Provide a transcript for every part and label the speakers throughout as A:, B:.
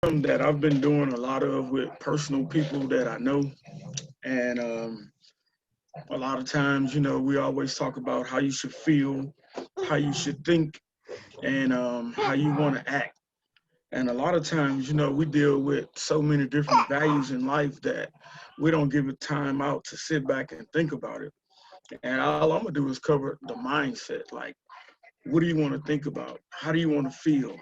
A: that I've been doing a lot of with personal people that I know. And a lot of times, we always talk about how you should feel, how you should think, and how you want to act. And a lot of times, we deal with so many different values in life that we don't give it time out to sit back and think about it. And all I'm going to do is cover the mindset. Like, what do you want to think about? How do you want to feel?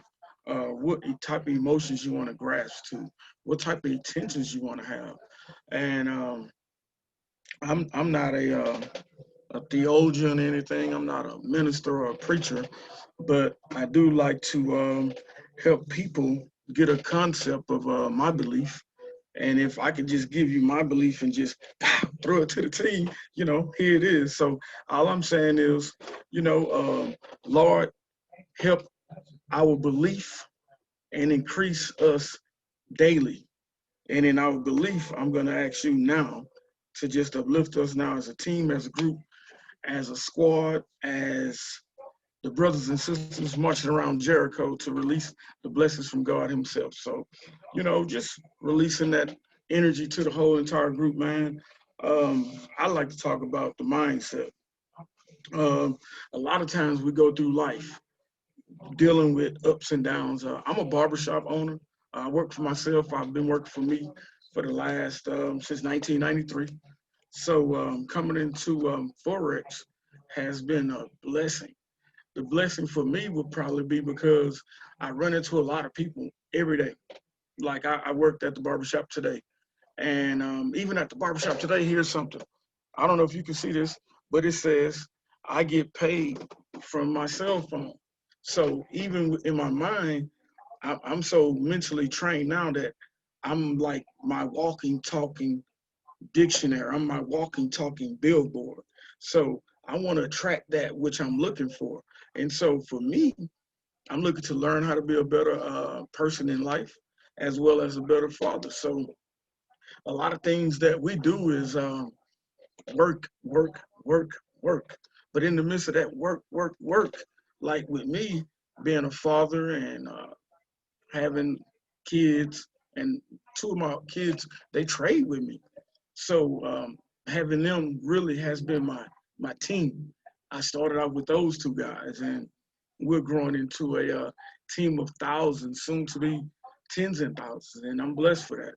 A: What type of emotions you want to grasp to? What type of intentions you want to have? And I'm not a theologian or anything. I'm not a minister or a preacher, but I do like to help people get a concept of my belief. And if I could just give you my belief and just throw it to the team, here it is. So all I'm saying is, Lord, help our belief and increase us daily. And in our belief, I'm going to ask you now to just uplift us now as a team, as a group, as a squad, as the brothers and sisters marching around Jericho to release the blessings from God Himself. So, just releasing that energy to the whole entire group, man. I like to talk about the mindset. A lot of times we go through life dealing with ups and downs. I'm a barbershop owner. I work for myself. I've been working for me for the last since 1993. So coming into Forex has been a blessing. The blessing for me would probably be because I run into a lot of people every day. Like I worked at the barbershop today. And even at the barbershop today, here's something. I don't know if you can see this, but it says I get paid from my cell phone. So even in my mind, I'm so mentally trained now that I'm like my walking, talking dictionary. I'm my walking, talking billboard. So I want to attract that which I'm looking for. And so for me, I'm looking to learn how to be a better person in life as well as a better father. So a lot of things that we do is work, work, work, work. But in the midst of that work, work, work, like with me being a father and having kids, and two of my kids, they trade with me. So having them really has been my team. I started out with those two guys, and we're growing into a team of thousands, soon to be tens and thousands, and I'm blessed for that.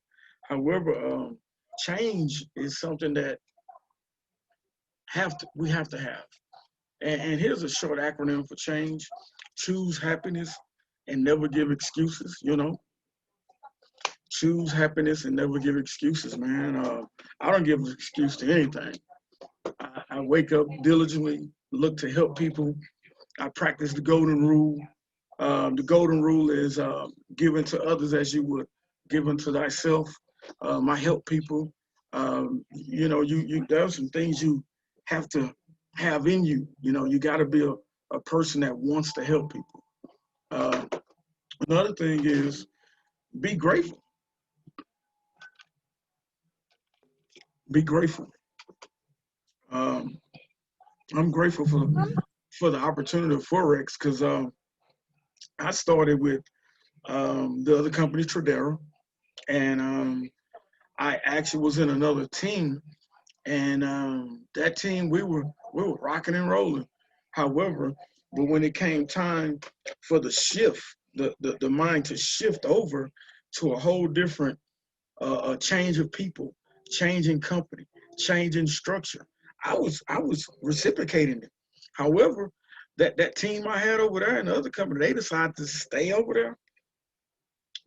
A: However, change is something that we have to have. And here's a short acronym for change: choose happiness and never give excuses. Choose happiness and never give excuses, man. I don't give an excuse to anything. I wake up diligently, look to help people. I practice the golden rule. The golden rule is giving to others as you would give unto thyself. I help people. You there are some things you have to have in you. You got to be a person that wants to help people. Uh, Another thing is be grateful. Be grateful. Um, I'm grateful for the opportunity of Forex because I started with the other company, Tradera, and I actually was in another team, and that team we were rocking and rolling. However, but when it came time for the shift, the mind to shift over to a whole different change of people, changing company, changing structure, I was reciprocating it. However, that team I had over there and the other company, they decided to stay over there.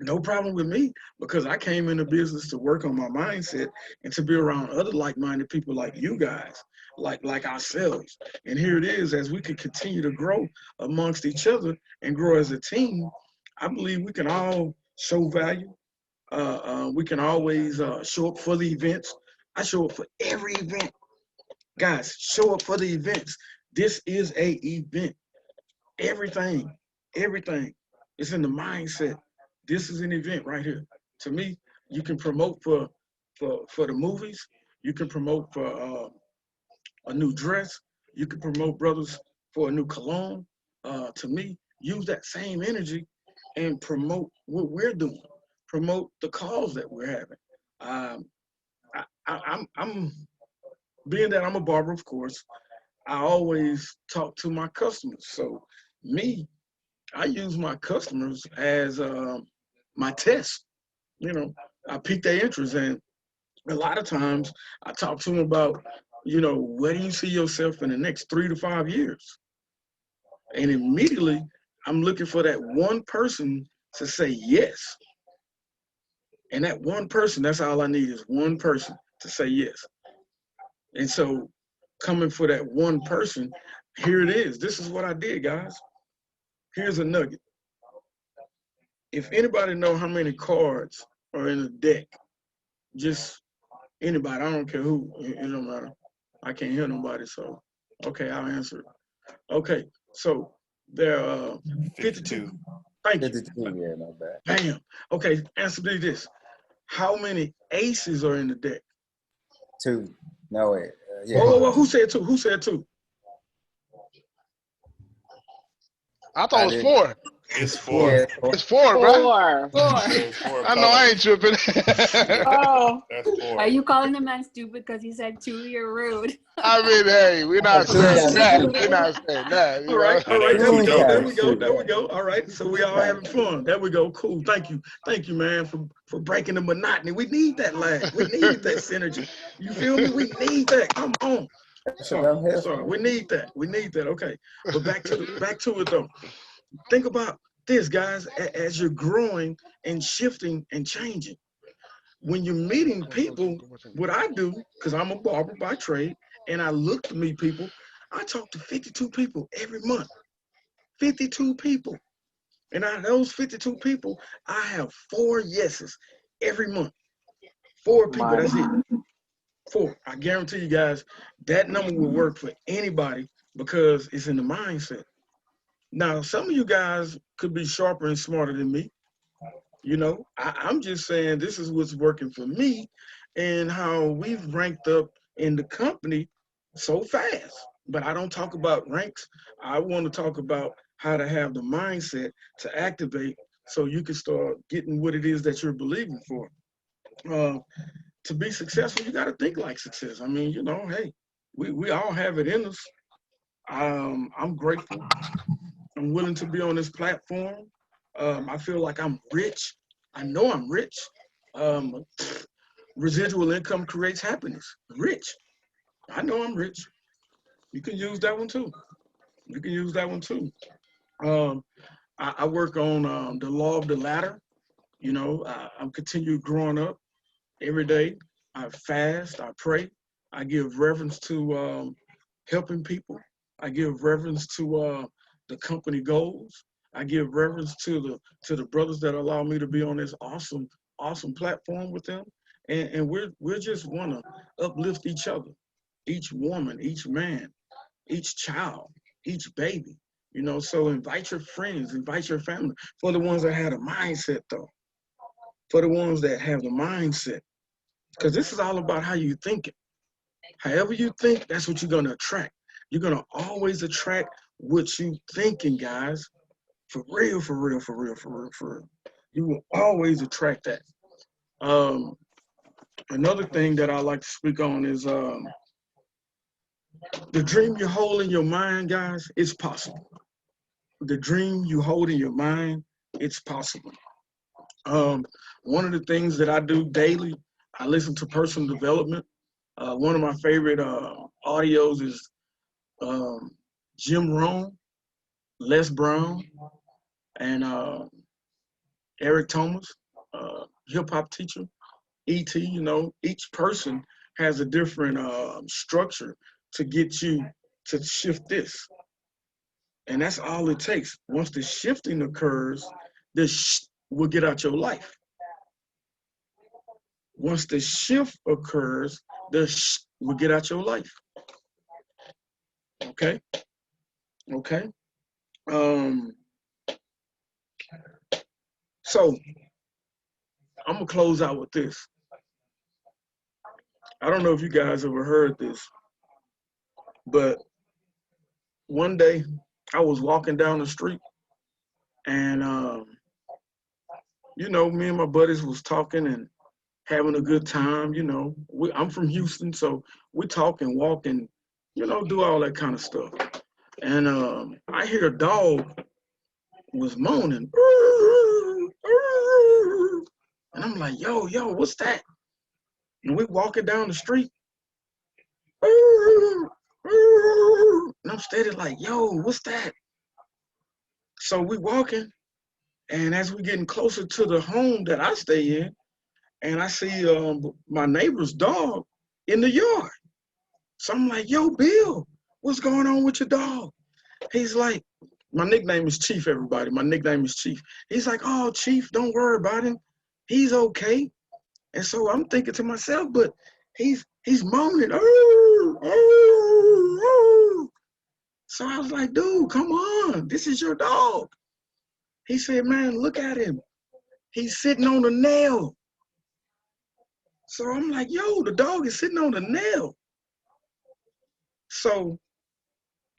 A: No problem with me because I came into business to work on my mindset and to be around other like-minded people like you guys, like ourselves. And here it is, as we can continue to grow amongst each other and grow as a team, I believe we can all show value. We can always show up for the events. I show up for every event. Guys, show up for the events. This is a event. Everything, everything is in the mindset. This is an event right here. To me, you can promote for the movies. You can promote for a new dress. You can promote brothers for a new cologne. To me, use that same energy and promote what we're doing. promote the cause that we're having. Um, I'm being that I'm a barber, of course. I always talk to my customers. So me, I use my customers as my test. You know, I pique their interest, and a lot of times I talk to them about, where do you see yourself in the next 3 to 5 years? And immediately I'm looking for that one person to say yes. And that one person, that's all I need is one person to say yes. And so coming for that one person, here it is. This is what I did, guys. Here's a nugget. If anybody know how many cards are in a deck, just anybody, I don't care who, it don't matter. I can't hear nobody, so okay, I'll answer it. Okay, so there are 52.
B: 52.
A: Thank you.
C: 52, yeah, not bad.
A: Bam. Okay, answer me this. How many aces are in the deck?
C: 2. No, wait. Yeah.
A: Oh, who said two? Who said two?
D: I thought it was
C: did.
D: 4.
B: It's 4.
C: Yeah,
D: It's 4, bro.
E: 4.
B: It's 4
D: I know I
B: colors.
D: ain't tripping.
E: Oh,
B: That's 4.
F: Are you calling the man stupid because he said 2? You're rude.
D: I mean, hey, we're not
C: Two
D: saying
C: times
D: that.
C: two.
D: We're not saying that.
A: All right, all right.
B: There
A: There we
B: you
A: go.
B: go.
A: There we go.
C: Two.
A: There we go. All right. So we all having fun. There we go. Cool. Thank you, man, for breaking the monotony. We need that laugh. We need that synergy. You feel me? We need that. Come on. Sorry. We need that. We need that. Okay. But back to it though. Think about this, guys, as you're growing and shifting and changing. When you're meeting people, what I do, because I'm a barber by trade, and I look to meet people, I talk to 52 people every month. 52 people. And out of those 52 people, I have 4 yeses every month. 4 people, that's it. 4. I guarantee you guys, that number will work for anybody because it's in the mindset. Now, some of you guys could be sharper and smarter than me. I'm just saying this is what's working for me and how we've ranked up in the company so fast. But I don't talk about ranks. I want to talk about how to have the mindset to activate so you can start getting what it is that you're believing for. To be successful, you got to think like success. I mean, hey, we all have it in us. I'm grateful. I'm willing to be on this platform. I feel like I'm rich. I know I'm rich. Um, Residual income creates happiness. Rich. I know I'm rich. You can use that one too. You can use that one too. Um, I work on the law of the ladder. I'm continued growing up every day. I fast. I pray. I give reverence to helping people. I give reverence to the company goals. I give reverence to the brothers that allow me to be on this awesome platform with them. And we're just want to uplift each other, each woman, each man, each child, each baby. So invite your friends, invite your family. For the ones that have a mindset, though, for the ones that have the mindset, because this is all about how you think it. However you think, that's what you're gonna attract. You're gonna always attract what you thinking, guys. For real, for real, for real, for real, for real. You will always attract that. Another thing that I like to speak on is the dream you hold in your mind, guys. It's possible. The dream you hold in your mind, it's possible. One of the things that I do daily, I listen to personal development. One of my favorite audios is um, Jim Rohn, Les Brown, and Eric Thomas, hip hop teacher, ET. Each person has a different structure to get you to shift this. And that's all it takes. Once the shifting occurs, this will get out your life. Once the shift occurs, will get out your life. Okay? Okay? Um, so I'm gonna close out with this. I don't know if you guys ever heard this, but one day I was walking down the street and you know, me and my buddies was talking and having a good time. You know, I'm from Houston, so we talk and walk and, you know, do all that kind of stuff. And I hear a dog was moaning. And I'm like, yo, what's that? And we walking down the street. And I'm steady like, yo, what's that? So we walking, and as we getting closer to the home that I stay in, and I see my neighbor's dog in the yard. So I'm like, yo, Bill, what's going on with your dog? He's like, my nickname is Chief, everybody. My nickname is Chief. He's like, oh, Chief, don't worry about him. He's okay. And so I'm thinking to myself, but he's moaning. So I was like, dude, come on. This is your dog. He said, man, look at him. He's sitting on a nail. So I'm like, yo, the dog is sitting on a nail. So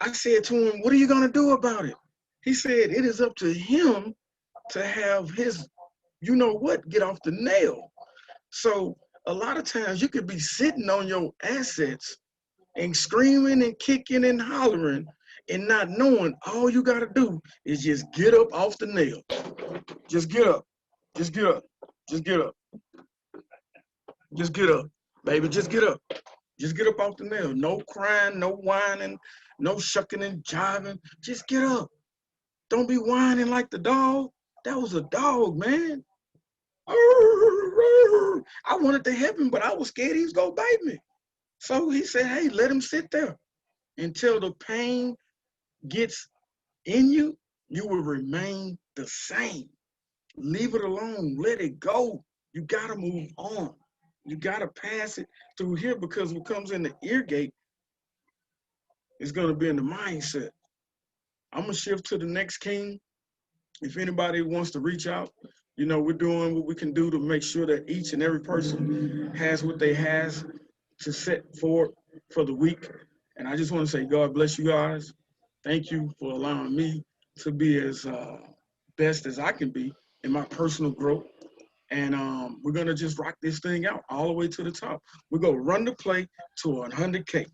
A: I said to him, what are you going to do about it? He said, it is up to him to have his, you know what, get off the nail. So a lot of times you could be sitting on your assets and screaming and kicking and hollering and not knowing all you got to do is just get up off the nail. Just get up. Just get up. Just get up. Just get up. Baby, just get up. Just get up off the nail. No crying, no whining, no shucking and jiving. Just get up. Don't be whining like the dog. That was a dog, man. I wanted to help him, but I was scared he was going to bite me. So he said, hey, let him sit there until the pain gets in you. You will remain the same. Leave it alone. Let it go. You got to move on. You got to pass it through here because what comes in the ear gate is going to be in the mindset. I'm going to shift to the next king. If anybody wants to reach out, you know, we're doing what we can do to make sure that each and every person has what they has to set forward for the week. And I just want to say, God bless you guys. Thank you for allowing me to be as best as I can be in my personal growth. And we're going to just rock this thing out all the way to the top. We're going to run the play to 100K.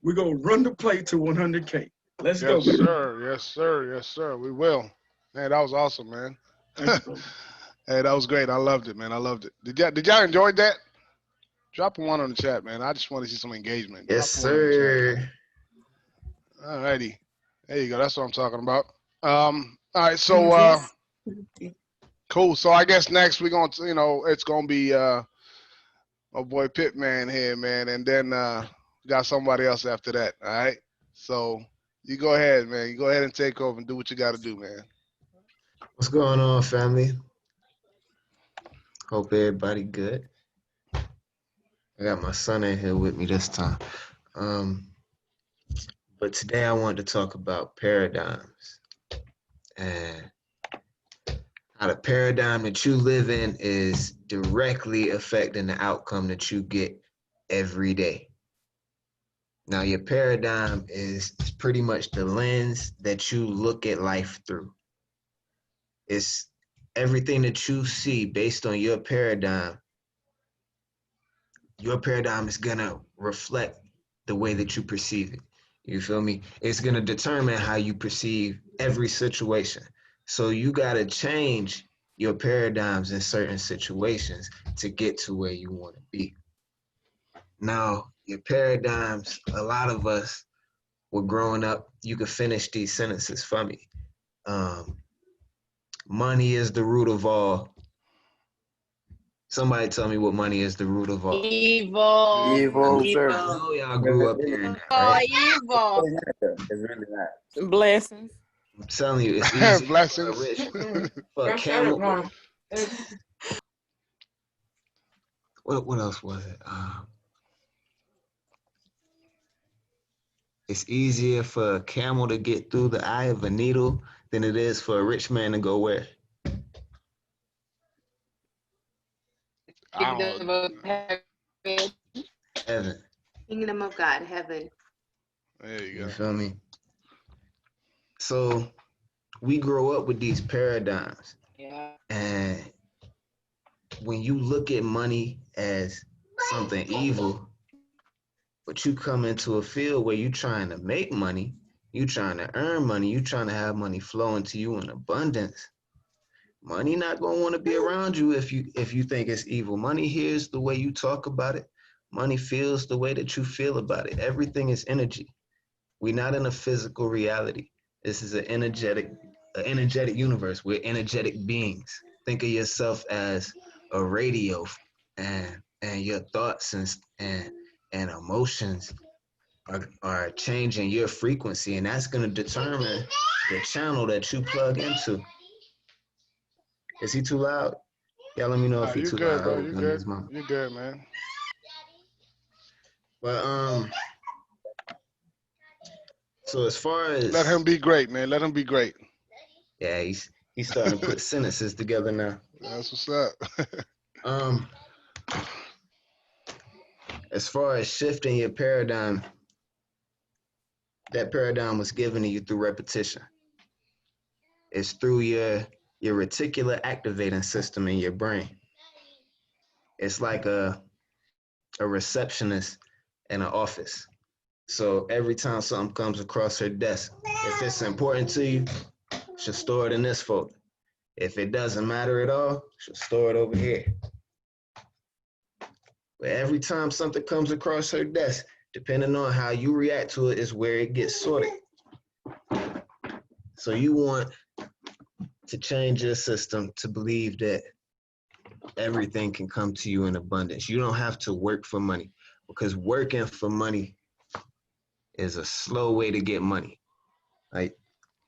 A: We're going to run the play to 100K. Let's go.
D: Yes, sir. Yes, sir. Yes, sir. We will. Man, that was awesome, man.
A: Thank you,
D: Hey, that was great. I loved it, man. I loved it. Did y'all enjoy that? Drop a one on the chat, man. I just want to see some engagement.
B: Yes,
D: Drop a one on the
B: sir.
D: chat. All righty. There you go. That's what I'm talking about. All right. So, cool. So I guess next we're going to, you know, it's going to be my boy Pitman here, man. And then got somebody else after that. All right. So you go ahead, man. You go ahead and take over and do what you got to do, man.
B: What's going on, family? Hope everybody good. I got my son in here with me this time. But today I wanted to talk about paradigms and how the paradigm that you live in is directly affecting the outcome that you get every day. Now, your paradigm is pretty much the lens that you look at life through. It's everything that you see based on your paradigm. Your paradigm is gonna reflect the way that you perceive it. You feel me? It's gonna determine how you perceive every situation. So you gotta change your paradigms in certain situations to get to where you want to be. Now, your paradigms, a lot of us were growing up, you can finish these sentences for me. Money is the root of all. Somebody tell me what money is the root of all.
F: Evil.
C: Evil, sir.
B: I know y'all grew up hearing that,
F: Oh,
B: right?
F: evil.
C: It's really not.
F: Blessings.
B: I'm telling you, it's easy for a
D: Blessings.
B: rich, for a camel. What else was it? It's easier for a camel to get through the eye of a needle than it is for a rich man to go where?
F: Kingdom of heaven.
B: Heaven.
E: Kingdom of God, heaven.
D: There you
B: You
D: go.
B: feel me? So we grow up with these paradigms.
F: Yeah.
B: And when you look at money as something evil, but you come into a field where you're trying to make money, you trying to earn money, you trying to have money flow into you in abundance, money not gonna want to be around you if you think it's evil. Money hears the way you talk about it. Money feels the way that you feel about it. Everything is energy. We're not in a physical reality. This is an energetic universe. We're energetic beings. Think of yourself as a radio, and your thoughts and emotions are changing your frequency, and that's going to determine the channel that you plug into. Is he too loud? Yeah, let me know if
D: Nah,
B: he's
D: you
B: too
D: good,
B: loud.
D: bro.
B: I
D: You
B: open
D: good.
B: his mouth.
D: You good, man.
B: But so as far as
D: Let him be great, man. Let him be great.
B: yeah, he's starting to put sentences together now.
D: That's what's up.
B: Um, as far as shifting your paradigm, that paradigm was given to you through repetition. It's through your reticular activating system in your brain. It's like a receptionist in an office. So every time something comes across her desk, if it's important to you, she'll store it in this folder. If it doesn't matter at all, she'll store it over here. But every time something comes across her desk, depending on how you react to it, is where it gets sorted. So you want to change your system to believe that everything can come to you in abundance. You don't have to work for money, because working for money is a slow way to get money. Like,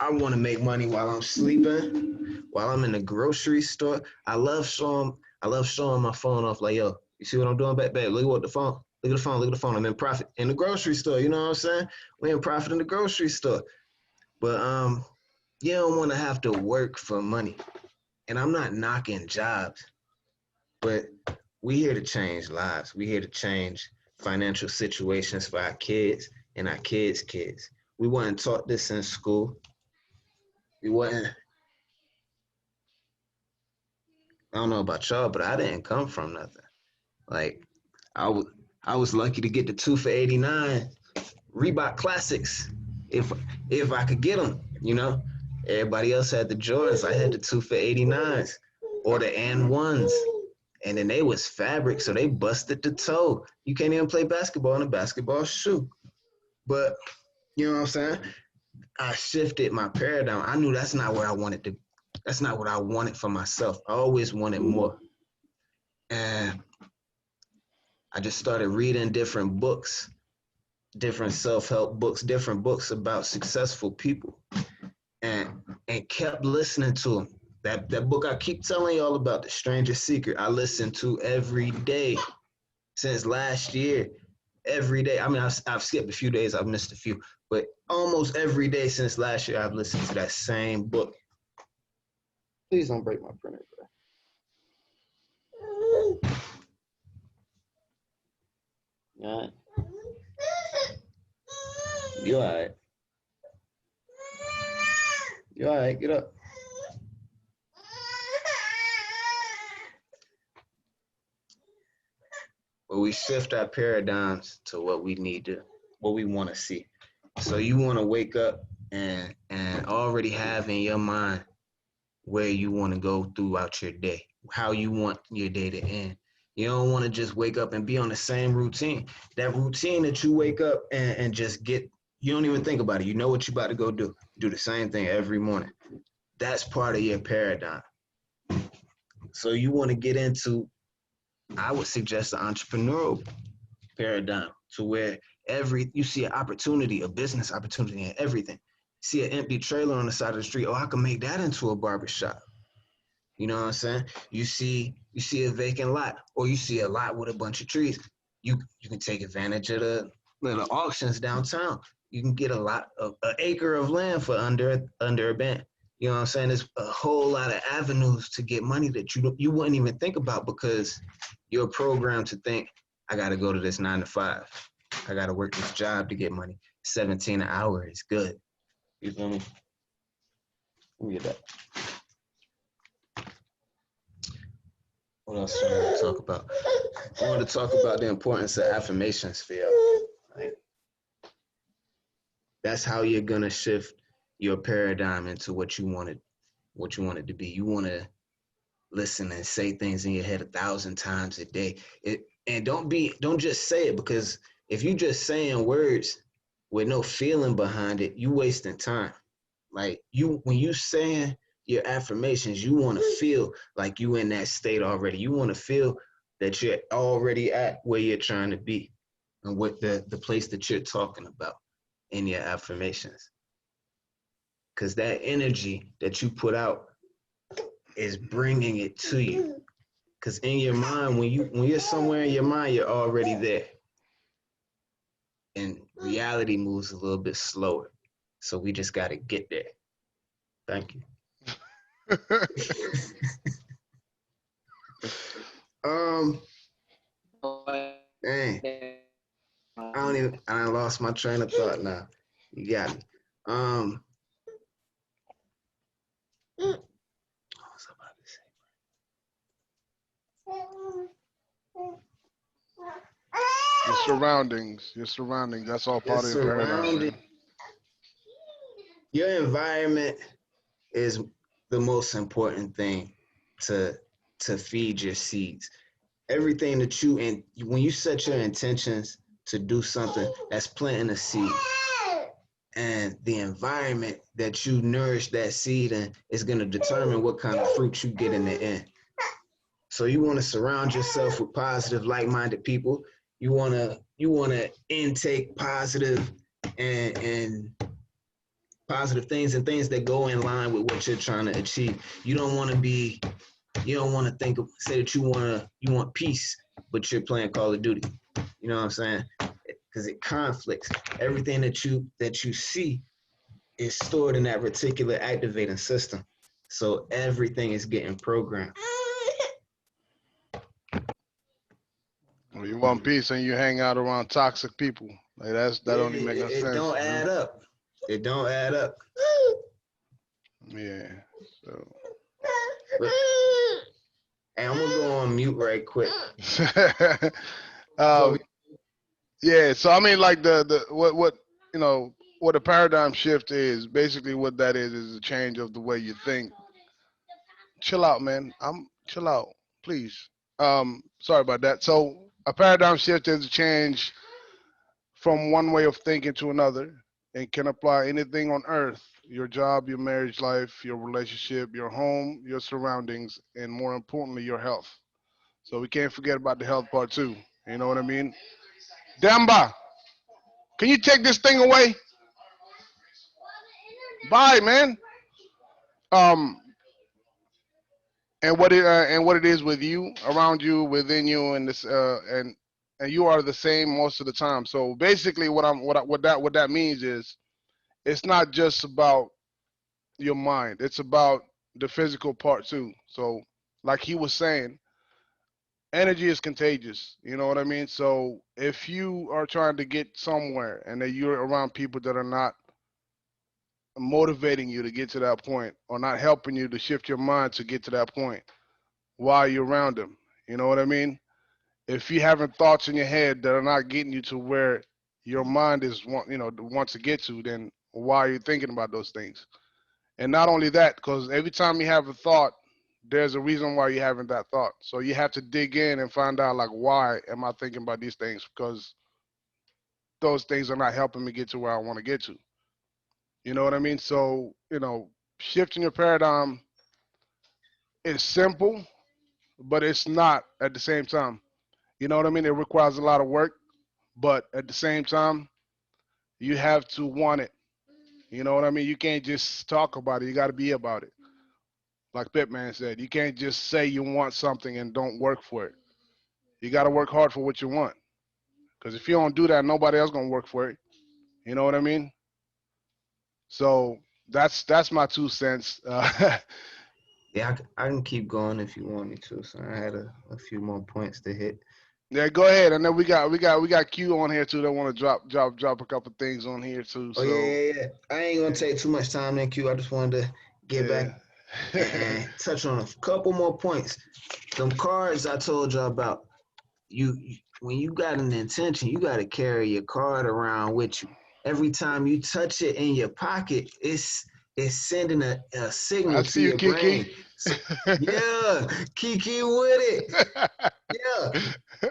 B: I want to make money while I'm sleeping, while I'm in the grocery store. I love showing my phone off. Like, yo, you see what I'm doing, babe? Look at what the phone. Look at the phone. Look at the phone. I'm in profit in the grocery store. You know what I'm saying? We in profit in the grocery store. But you don't want to have to work for money. And I'm not knocking jobs, but we here to change lives. We here to change financial situations for our kids and our kids' kids. We weren't taught this in school. We wasn't. I don't know about y'all, but I didn't come from nothing. Like, I was lucky to get the 2 for $89 Reebok Classics if I could get them. You know, everybody else had the Jordans. I had the 2 for $89s or the N1s. And then they was fabric, so they busted the toe. You can't even play basketball in a basketball shoe. But you know what I'm saying? I shifted my paradigm. I knew that's not what I wanted for myself. I always wanted more. And I just started reading different books, different self-help books, different books about successful people, and kept listening to them. That book I keep telling y'all about, The Stranger's Secret, I listen to every day since last year. Every day. I mean, I've skipped a few days. I've missed a few, but almost every day since last year, I've listened to that same book. Please don't break my printer, bro. You all right? You all right? You all right? Get up. But we shift our paradigms to what we want to see. So you want to wake up and already have in your mind where you want to go throughout your day, how you want your day to end. You don't want to just wake up and be on the same routine. That routine that you wake up and just get, you don't even think about it. You know what you're about to go do. Do the same thing every morning. That's part of your paradigm. So you want to get into, I would suggest, the entrepreneurial paradigm, to where you see an opportunity, a business opportunity in everything. See an empty trailer on the side of the street. Oh, I can make that into a barbershop. You know what I'm saying? You see a vacant lot, or you see a lot with a bunch of trees. You can take advantage of the little auctions downtown. You can get an acre of land for under a band. You know what I'm saying? There's a whole lot of avenues to get money that you wouldn't even think about, because you're programmed to think, I got to go to this 9 to 5. I got to work this job to get money. 17 an hour is good. You feel me? Let me get that. What else do I want to talk about? I want to talk about the importance of affirmations for y'all. Like, that's how you're gonna shift your paradigm into what you want it to be. You want to listen and say things in your head 1,000 times a day. And don't just say it, because if you just saying words with no feeling behind it, you wasting time. Like when you saying your affirmations, you want to feel like you in that state already. You want to feel that you're already at where you're trying to be and what the place that you're talking about in your affirmations. Because that energy that you put out is bringing it to you. Because in your mind, when you're somewhere in your mind, you're already there. And reality moves a little bit slower. So we just got to get there. Thank you. Dang. I lost my train of thought now. You got me. What was I about to say?
D: Your surroundings, that's all part of your paradigm.
B: Your environment is the most important thing to feed your seeds. Everything that when you set your intentions to do something, that's planting a seed. And the environment that you nourish that seed in is going to determine what kind of fruit you get in the end. So you want to surround yourself with positive, like-minded people. You want to intake positive and positive things and things that go in line with what you're trying to achieve. You don't want to say that you want peace, but you're playing Call of Duty. You know what I'm saying? Because it conflicts. Everything that you see is stored in that reticular activating system. So everything is getting programmed.
D: Well, you want peace and you hang out around toxic people. Like that don't even make no sense.
B: It don't add up. It don't add up.
D: Yeah. So.
B: Hey, I'm gonna go on mute right quick.
D: Yeah. So I mean, like what what a paradigm shift is basically what that is a change of the way you think. Chill out, man. Chill out, please. Sorry about that. So a paradigm shift is a change from one way of thinking to another and can apply anything on earth: your job, your marriage life, your relationship, your home, your surroundings, and more importantly, your health. So we can't forget about the health part too. You know what I mean? Damba, can you take this thing away? Bye, man. Um, and what it is with you, around you, within you, and this and you are the same most of the time. So basically, what that means is it's not just about your mind. It's about the physical part too. So, like he was saying, energy is contagious. You know what I mean? So, if you are trying to get somewhere and that you're around people that are not motivating you to get to that point or not helping you to shift your mind to get to that point while you're around them, you know what I mean? If you having thoughts in your head that are not getting you to where your mind wants to get to, then why are you thinking about those things? And not only that, because every time you have a thought, there's a reason why you're having that thought. So you have to dig in and find out, like, why am I thinking about these things? Because those things are not helping me get to where I want to get to. You know what I mean? So, shifting your paradigm is simple, but it's not at the same time. You know what I mean? It requires a lot of work, but at the same time, you have to want it. You know what I mean? You can't just talk about it. You got to be about it. Like Pitman said, you can't just say you want something and don't work for it. You got to work hard for what you want. Because if you don't do that, nobody else gonna work for it. You know what I mean? So that's my 2 cents.
B: Yeah, I can keep going if you want me to. So I had a few more points to hit.
D: Yeah, go ahead. And then we got Q on here too that want to drop a couple things on here too.
B: Oh
D: So
B: yeah. I ain't gonna take too much time then, Q. I just wanted to get back and touch on a couple more points. Them cards I told y'all about, when you got an intention, you got to carry your card around with you. Every time you touch it in your pocket, it's sending a
D: I
B: signal to
D: see you,
B: your
D: Kiki.
B: brain. So, yeah, Kiki with it. Yeah.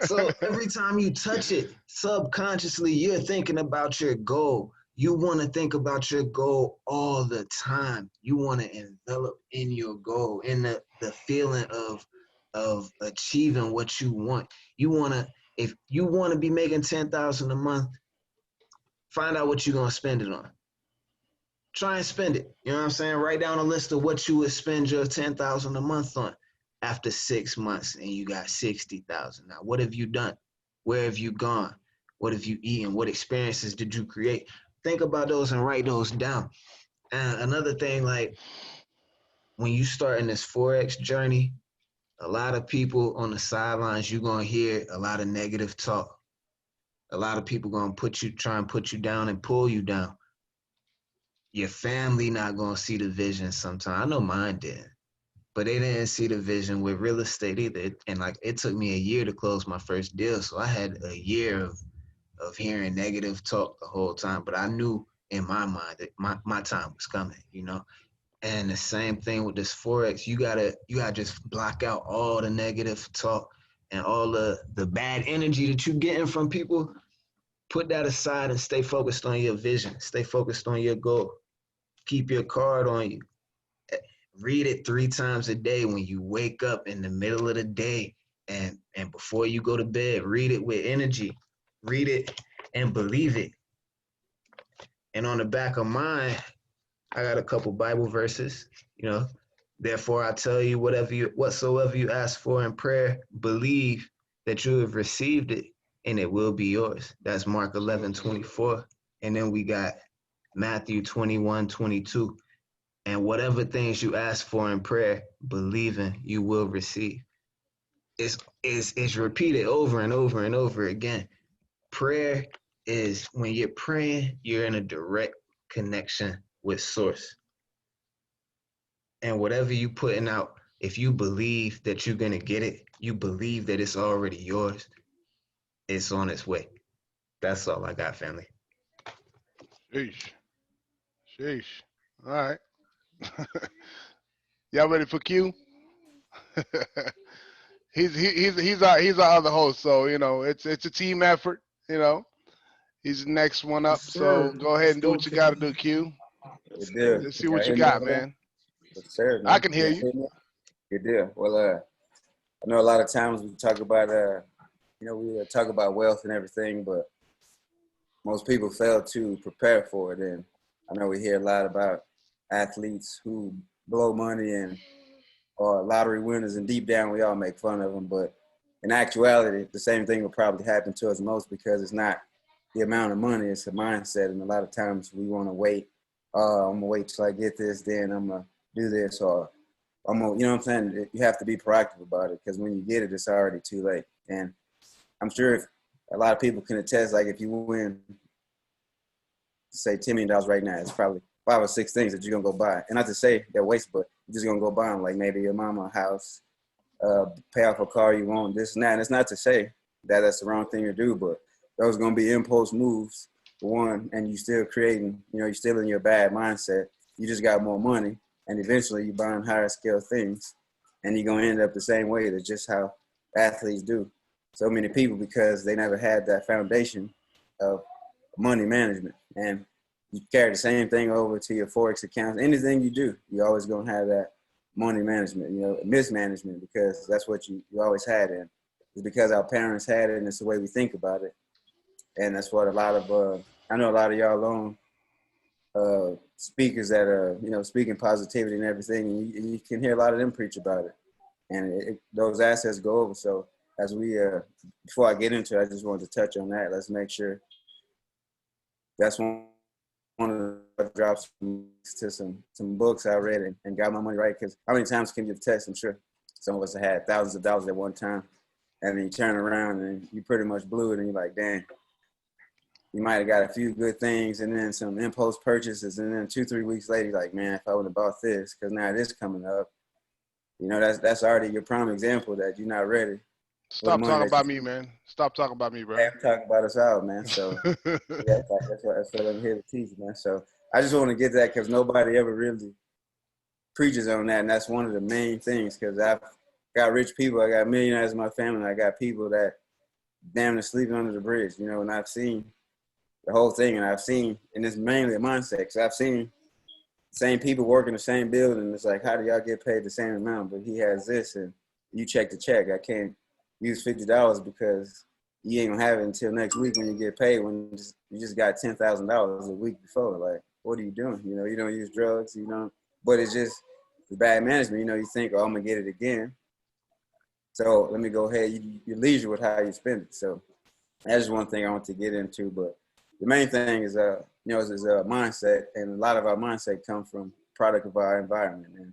B: So every time you touch it, subconsciously, you're thinking about your goal. You want to think about your goal all the time. You want to envelop in your goal, in the feeling of achieving what you want. You want to, if you want to be making 10,000 a month, find out what you're going to spend it on. Try and spend it. You know what I'm saying? Write down a list of what you would spend your 10,000 a month on after 6 months, and you got 60,000. Now, what have you done? Where have you gone? What have you eaten? What experiences did you create? Think about those and write those down. And another thing, like when you start in this Forex journey, a lot of people on the sidelines, you're going to hear a lot of negative talk. A lot of people going to try and put you down and pull you down. Your family not going to see the vision sometimes. I know mine did, but they didn't see the vision with real estate either. And like, it took me a year to close my first deal. So I had a year of hearing negative talk the whole time, but I knew in my mind that my time was coming, you know? And the same thing with this Forex, you gotta just block out all the negative talk and all the bad energy that you're getting from people. Put that aside and stay focused on your vision. Stay focused on your goal. Keep your card on you. Read it 3 times a day when you wake up in the middle of the day and before you go to bed. Read it with energy. Read it and believe it. And on the back of mine, I got a couple Bible verses, you know. Therefore, I tell you, whatsoever you ask for in prayer, believe that you have received it and it will be yours. That's Mark 11:24. And then we got Matthew 21:22. And whatever things you ask for in prayer, believing you will receive. It's repeated over and over and over again. Prayer is, when you're praying, you're in a direct connection with source. And whatever you putting out, if you believe that you're gonna get it, you believe that it's already yours, it's on its way. That's all I got, family.
D: Sheesh. Sheesh. All right. Y'all ready for Q? He's our other host, so you know it's a team effort. You know, he's the next one
A: Yes,
D: up. So
A: sir.
D: go ahead
A: Let's
D: and do
A: go,
D: what you got to
A: King.
D: do, Q.
A: Let's
C: Good
A: go.
C: deal.
D: Let's see
C: Can y'all
D: what you
C: hear me
D: got,
C: over there?
D: man.
C: Yes, sir,
D: I
C: man.
D: can
C: Can
D: hear
C: y'all
D: you.
C: hear me? Good deal. Well, I know a lot of times we talk about, we talk about wealth and everything, but most people fail to prepare for it. And I know we hear a lot about athletes who blow money and or lottery winners, and deep down we all make fun of them. But in actuality, the same thing will probably happen to us most, because it's not the amount of money, it's the mindset. And a lot of times we want to wait. I'm gonna wait till I get this, then I'm gonna do this, or I'm gonna, you know what I'm saying? You have to be proactive about it, because when you get it, it's already too late. And I'm sure if a lot of people can attest, like if you win, say $10 million right now, it's probably 5 or 6 things that you're gonna go buy. And not to say they're waste, but you're just gonna go buy them. Like maybe your mama a house, pay off a car you want, this and that. And it's not to say that that's the wrong thing to do, but those are gonna be impulse moves for one, and you still creating, you're still in your bad mindset. You just got more money, and eventually you're buying higher scale things, and you're gonna end up the same way. That's just how athletes do. So many people, because they never had that foundation of money management. And you carry the same thing over to your Forex accounts. Anything you do, you're always going to have that money management, mismanagement, because that's what you always had. And it's because our parents had it, and it's the way we think about it. And that's what a lot of, I know a lot of y'all speakers that are, speaking positivity and everything, and you can hear a lot of them preach about it. And those assets go over. So as we, before I get into it, I just wanted to touch on that. Let's make sure that's one of the drops to some books I read and got my money right. Because how many times can you test? I'm sure some of us have had thousands of dollars at one time, and then you turn around and you pretty much blew it, and you're like, dang. you might have got a few good things and then some impulse purchases, and then 2-3 weeks later, you're like, man, if I would have bought this, because now this coming up, you know, that's already your prime example that you're not ready for the
D: Stop
C: money
D: talking
C: that
D: about
C: you
D: me, man. Stop talking about me, bro.
C: have talking about us out, man. So yeah, that's what I'm here to teach, man. So I just want to get that because nobody ever really preaches on that, and that's one of the main things. Because I've got rich people, I got millionaires in my family, and I got people that damn near sleeping under the bridge, you know. And I've seen the whole thing, and it's mainly a mindset. Because I've seen the same people working the same building. It's like, how do y'all get paid the same amount? But he has this, and you check the check. I can't use $50 because you ain't gonna have it until next week when you get paid. When you just got $10,000 a week before. Like, what are you doing? You know, you don't use drugs, you know. But it's just the bad management. You know, you think, oh, I'm gonna get it again. So let me go ahead. You leisure with how you spend it. So that's just one thing I want to get into. But the main thing is, you know, is a mindset, and a lot of our mindset comes from product of our environment. And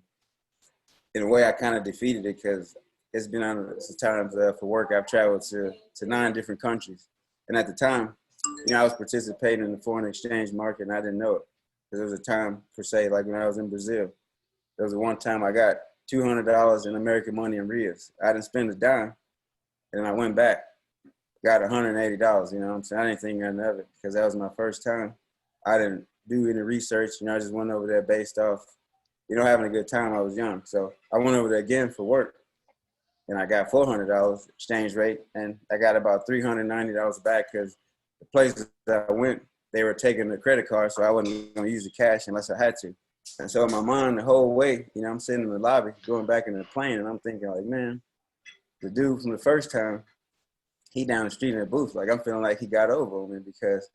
C: in a way, I kind of defeated it because it's been on times for work. I've traveled to 9 different countries, and at the time, you know, I was participating in the foreign exchange market, and I didn't know it because there was a time, per se, like when I was in Brazil, there was one time I got $200 in American money in Rios. I didn't spend a dime, and I went back, got $180. You know what I'm saying? I didn't think nothing of it because that was my first time. I didn't do any research. You know, I just went over there based off, you know, having a good time. I was young, so I went over there again for work. And I got $400 exchange rate, and I got about $390 back because the places that I went, they were taking the credit card, so I wasn't going to use the cash unless I had to. And so in my mind, the whole way, you know, I'm sitting in the lobby, going back in the plane, and I'm thinking like, man, the dude from the first time, he down the street in a booth. Like, I'm feeling like he got over on me because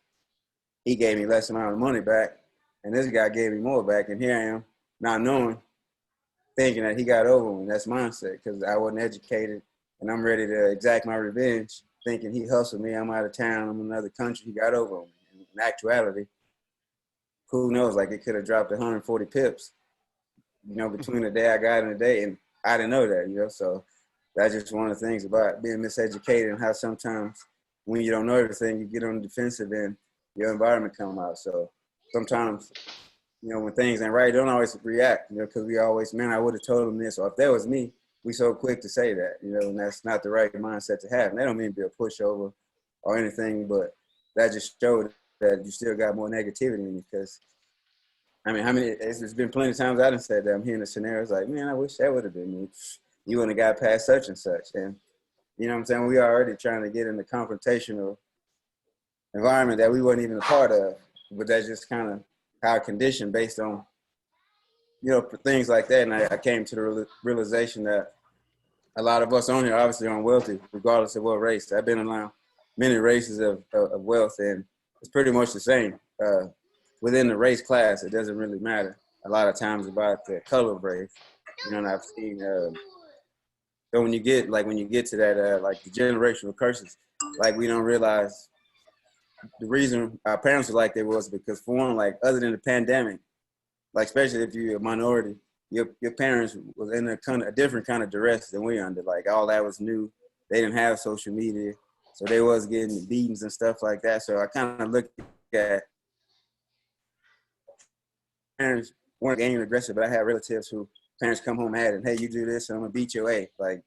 C: he gave me less amount of money back, and this guy gave me more back, and here I am, not knowing, thinking that he got over me. That's mindset because I wasn't educated, and I'm ready to exact my revenge, thinking he hustled me. I'm out of town. I'm in another country. He got over on me. In actuality, who knows? Like, it could have dropped 140 pips, you know, between the day I got and the day, and I didn't know that, you know. So that's just one of the things about being miseducated and how sometimes when you don't know everything, you get on the defensive and your environment come out. So sometimes, you know, when things ain't right, don't always react, you know, because we always, man, I would have told him this. Or if that was me, we so quick to say that, you know, and that's not the right mindset to have. And that don't mean to be a pushover or anything, but that just showed that you still got more negativity in you. Because, I mean, it's been plenty of times I done said that. I'm hearing the scenarios like, man, I wish that would have been me. You wouldn't have got past such and such. And, you know what I'm saying? We are already trying to get in the confrontational environment that we wasn't even a part of. But that's just kind of our condition based on, you know, things like that. And I came to the realization that a lot of us on here obviously aren't wealthy, regardless of what race. I've been around many races of wealth, and it's pretty much the same. Within the race class, it doesn't really matter a lot of times about the color of race. You know, and I've seen, so when you get to that, like the generational curses, like we don't realize the reason our parents were like they was because for one, like other than the pandemic, like especially if you're a minority, your parents was in a different kind of duress than we under. Like all that was new. They didn't have social media, so they was getting beatings and stuff like that. So I kind of look at parents weren't getting aggressive, but I had relatives who parents come home mad and, hey, you do this, and I'm gonna beat your A. Like,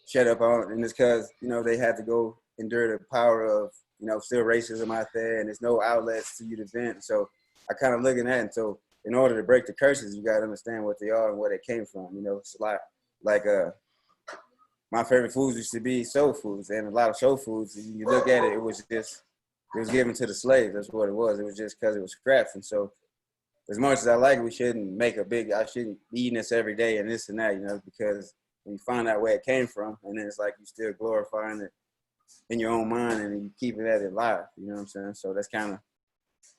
C: shut up on, and it's because, you know, they had to go endure the power of, you know, still racism out there, and there's no outlets to you to vent. So I kind of look at that, and so in order to break the curses, you got to understand what they are and where they came from. You know, it's a lot like my favorite foods used to be soul foods, and a lot of soul foods, you look at it, it was given to the slaves. That's what it was. It was just because it was scraps. And so as much as I like it, we shouldn't make I shouldn't be eating this every day and this and that, you know, because when you find out where it came from, and then it's like you still glorifying it in your own mind and you keeping that alive, you know what I'm saying? So that's kind of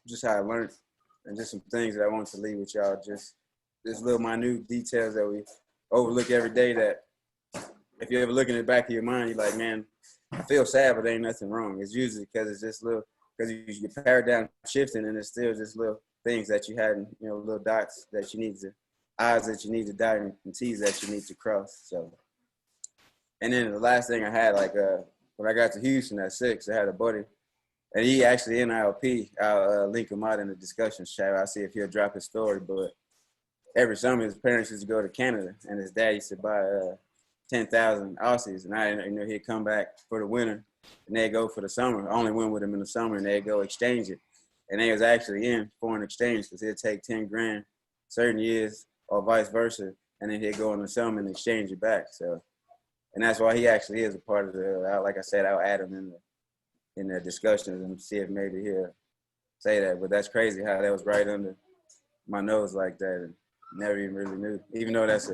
C: just how I learned, and just some things that I wanted to leave with y'all, just little minute details that we overlook every day that if you ever look in the back of your mind, you're like, man, I feel sad, but there ain't nothing wrong. It's usually because it's just because your paradigm shifting, and it's still just little things that you had, you know, little dots that you need to, I's that you need to dot and T's that you need to cross. So, and then the last thing I had, like, when I got to Houston at 6, I had a buddy And he actually in IOP. I'll link him out in the discussion chat. I'll see if he'll drop his story. But every summer, his parents used to go to Canada, and his dad used to buy 10,000 Aussies. And he'd come back for the winter, and they'd go for the summer. I only went with him in the summer, and they'd go exchange it. And they was actually in foreign exchange because he'd take 10 grand certain years or vice versa, and then he'd go in the summer and exchange it back. So, and that's why he actually is a part of the, like I said, I'll add him in the discussions and see if maybe he'll say that. But that's crazy how that was right under my nose like that, and never even really knew. Even though that's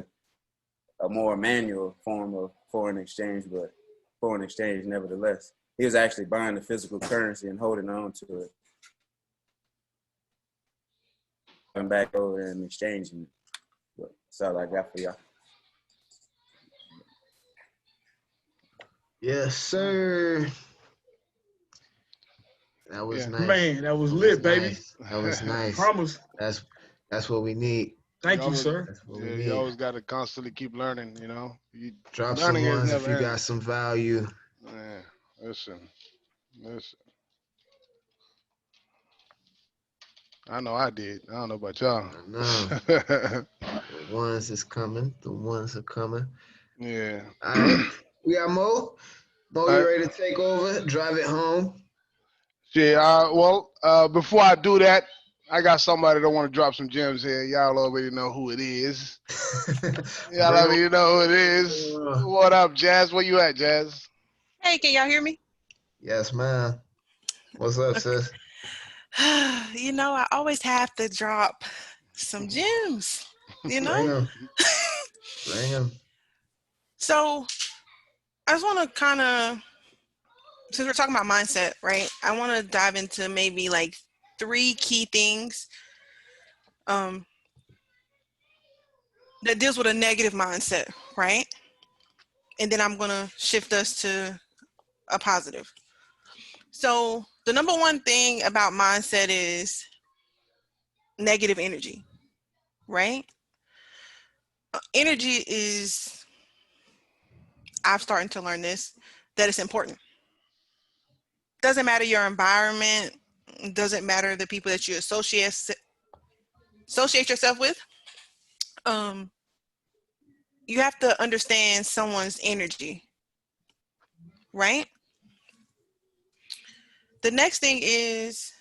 C: a more manual form of foreign exchange, but foreign exchange nevertheless. He was actually buying the physical currency and holding on to it. Coming back over and exchanging it. But that's all I got for y'all.
B: Yes, sir. That was
D: Yeah.
B: nice.
A: Man, that was lit, baby.
B: Nice. That was nice.
A: Promise.
B: That's what we need.
A: Thank you, sir.
B: That's what we
D: Yeah,
B: need.
D: you always got to constantly keep learning, you know.
B: Drop some
D: Learning is
B: ones if
D: never
B: you
D: ending.
B: got some value.
D: Man, listen. I know I did. I don't know about y'all.
B: I know. The ones is coming. The ones are coming.
D: Yeah.
B: All right. We got Mo. Mo,
D: All
B: you
D: right.
B: ready to take over? Drive it home.
D: Yeah, well, before I do that, I got somebody that want to drop some gems here. Y'all already know who it is. Y'all
B: Bring
D: already know who it is. What up, Jazz? Where you at, Jazz?
G: Hey, can y'all hear me?
B: Yes, ma'am. What's up, sis?
G: You know, I always have to drop some gems, you
B: Bring
G: know?
B: them. Bring them.
G: So I just want to kind of, since we're talking about mindset, right? I want to dive into maybe like 3 key things that deals with a negative mindset, right? And then I'm going to shift us to a positive. So the number one thing about mindset is negative energy, right? Energy is, I've started to learn this, that it's important. Doesn't matter your environment, doesn't matter the people that you associate yourself with. You have to understand someone's energy, right? The next thing is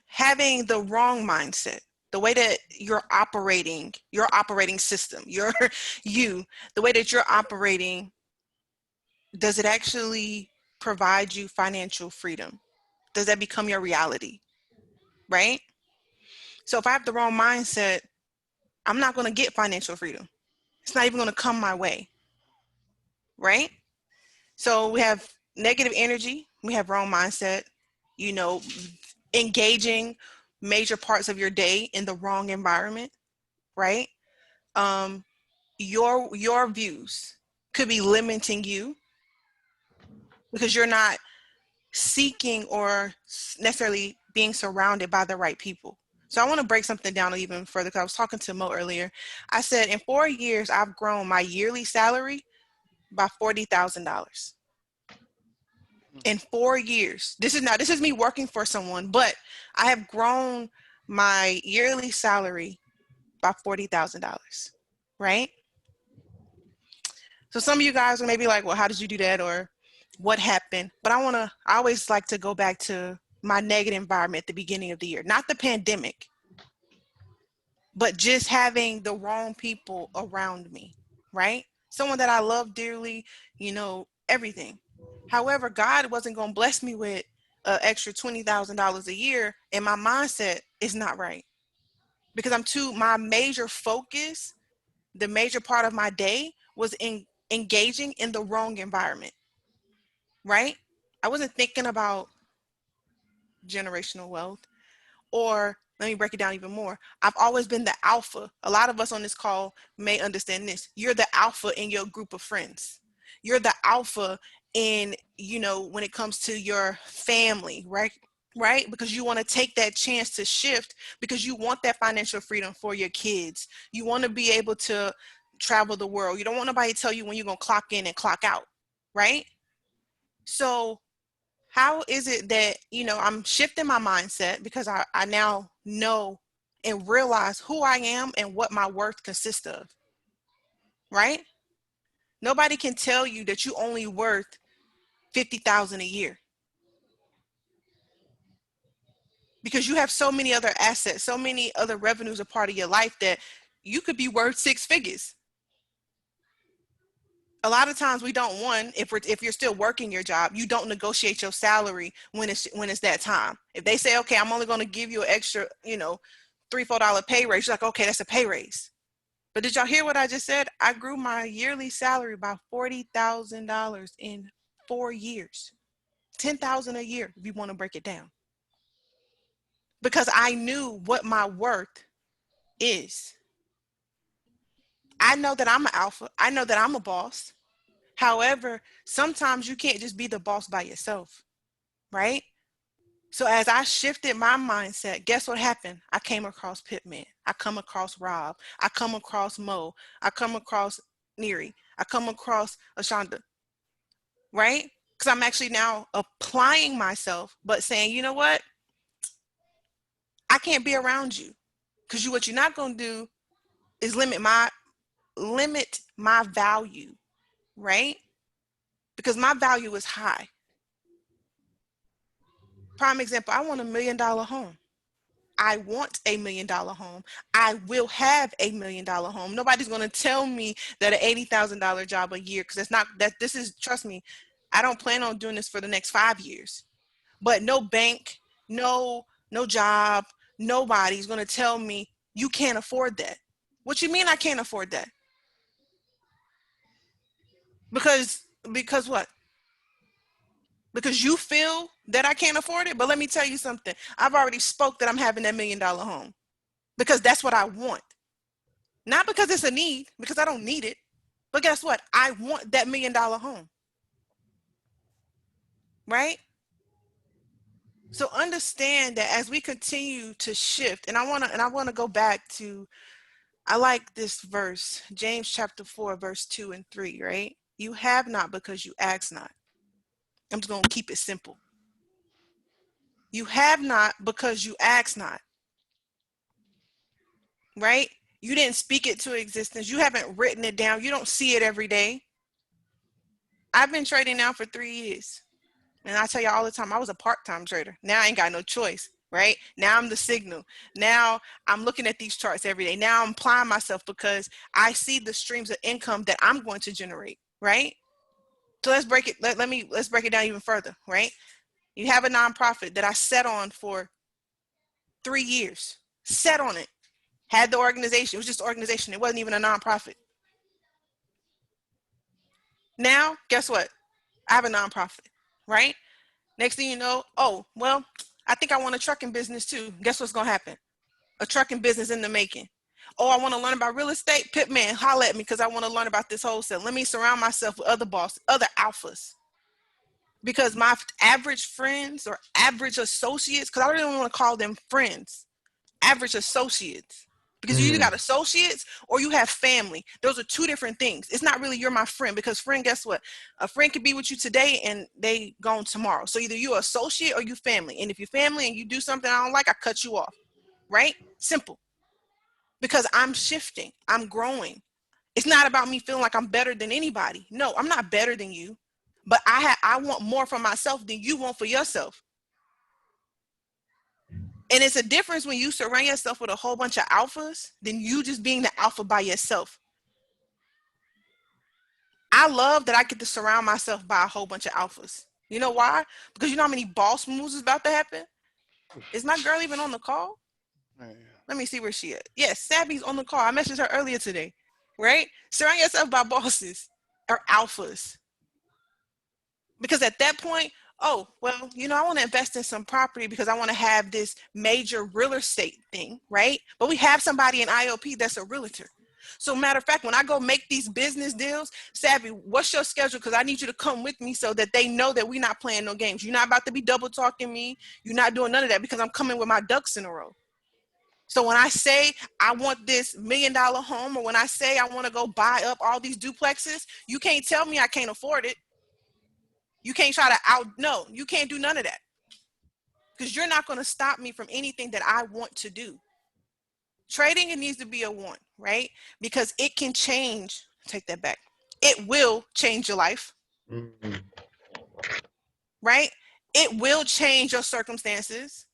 G: having the wrong mindset. The way that you're operating, your operating system, the way that you're operating, does it actually provide you financial freedom? Does that become your reality, right? So if I have the wrong mindset, I'm not going to get financial freedom. It's not even going to come my way, right? So we have negative energy, we have wrong mindset, you know, engaging major parts of your day in the wrong environment, right? Your views could be limiting you because you're not seeking or necessarily being surrounded by the right people. So I want to break something down even further because I was talking to Mo earlier. I said in 4 years, I've grown my yearly salary by $40,000. In 4 years. This is me working for someone, but I have grown my yearly salary by $40,000, right? So some of you guys are maybe like, well, how did you do that? Or what happened? But I always like to go back to my negative environment at the beginning of the year, not the pandemic, but just having the wrong people around me, right? Someone that I love dearly, everything. However, God wasn't going to bless me with an extra $20,000 a year, and my mindset is not right because my major focus, the major part of my day was engaging in the wrong environment, right? I wasn't thinking about generational wealth. Or let me break it down even more. I've always been the alpha. A lot of us on this call may understand this. You're the alpha in your group of friends. You're the alpha in, when it comes to your family, right? Right? Because you want to take that chance to shift because you want that financial freedom for your kids. You want to be able to travel the world. You don't want nobody to tell you when you're going to clock in and clock out, right? So How is it that, I'm shifting my mindset because I now know and realize who I am and what my worth consists of, right? Nobody can tell you that you only worth 50,000 a year because you have so many other assets, so many other revenues a part of your life that you could be worth 6 figures. A lot of times we don't if you're still working your job, you don't negotiate your salary when it's that time. If they say, okay, I'm only going to give you an extra, $3-4 pay raise, you're like, okay, that's a pay raise. But did y'all hear what I just said? I grew my yearly salary by $40,000 in 4 years. 10,000 a year if you want to break it down. Because I knew what my worth is. I know that I'm an alpha. I know that I'm a boss. However, sometimes you can't just be the boss by yourself, right? So as I shifted my mindset, guess what happened? I came across Pitman. I come across Rob. I come across Mo. I come across Neri. I come across Ashonda, right? Because I'm actually now applying myself, but saying, you know what? I can't be around you because what you're not going to do is limit my value, right? Because my value is high. Prime example, I want $1 million home. I want $1 million home. I will have $1 million home. Nobody's going to tell me that an $80,000 job a year, because trust me, I don't plan on doing this for the next 5 years. But no bank, no job, nobody's going to tell me you can't afford that. What you mean I can't afford that? Because what? Because you feel that I can't afford it? But let me tell you something. I've already spoke that I'm having that $1 million home because that's what I want. Not because it's a need, because I don't need it. But guess what? I want that $1 million home. Right? So understand that as we continue to shift, and I want to go back to, I like this verse, James chapter 4, verse 2 and 3, right? You have not because you ask not. I'm just going to keep it simple. You have not because you ask not. Right? You didn't speak it to existence. You haven't written it down. You don't see it every day. I've been trading now for 3 years. And I tell you all the time, I was a part-time trader. Now I ain't got no choice, right? Now I'm the signal. Now I'm looking at these charts every day. Now I'm applying myself because I see the streams of income that I'm going to generate, right? So let's break it. Let's break it down even further, right? You have a nonprofit that I sat on for 3 years. Sat on it. Had the organization. It was just an organization. It wasn't even a nonprofit. Now, guess what? I have a nonprofit, right? Next thing you know, oh, well, I think I want a trucking business too. Guess what's going to happen? A trucking business in the making. Oh, I want to learn about real estate. Pitman, holla at me because I want to learn about this wholesale. Let me surround myself with other bosses, other alphas. Because my average friends or average associates, because I don't even want to call them friends, average associates. Because you either got associates or you have family. Those are two different things. It's not really you're my friend, because friend, guess what? A friend could be with you today and they gone tomorrow. So either you're associate or you family. And if you're family and you do something I don't like, I cut you off. Right? Simple. Because I'm shifting. I'm growing. It's not about me feeling like I'm better than anybody. No, I'm not better than you. But I want more for myself than you want for yourself. And it's a difference when you surround yourself with a whole bunch of alphas than you just being the alpha by yourself. I love that I get to surround myself by a whole bunch of alphas. You know why? Because you know how many boss moves is about to happen? Is my girl even on the call?
D: Man.
G: Let me see where she is. Yes, Sabby's on the call. I messaged her earlier today, right? Surround yourself by bosses or alphas. Because at that point, oh, well, I want to invest in some property because I want to have this major real estate thing, right? But we have somebody in IOP that's a realtor. So matter of fact, when I go make these business deals, Savvy, what's your schedule? Because I need you to come with me so that they know that we're not playing no games. You're not about to be double talking me. You're not doing none of that because I'm coming with my ducks in a row. So when I say I want this $1 million home, or when I say I want to go buy up all these duplexes, you can't tell me I can't afford it. You can't no, you can't do none of that. Because you're not going to stop me from anything that I want to do. Trading, it needs to be a want, right? Because it can change. Take that back. It will change your life,
B: Mhm.
G: right? It will change your circumstances.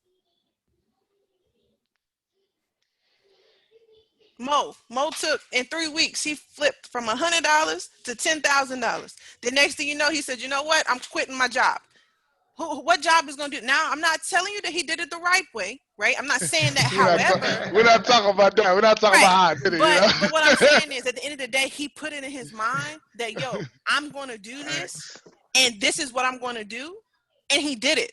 G: Mo took in 3 weeks, he flipped from $100 to $10,000. The next thing you know, he said, you know what? I'm quitting my job. What job is going to do? Now, I'm not telling you that he did it the right way, right? I'm not saying that. However,
D: we're not talking about that. We're not talking
G: right.
D: about how I did it, you know?
G: But what I'm saying is, at the end of the day, he put it in his mind that, yo, I'm going to do this, and this is what I'm going to do, and he did it.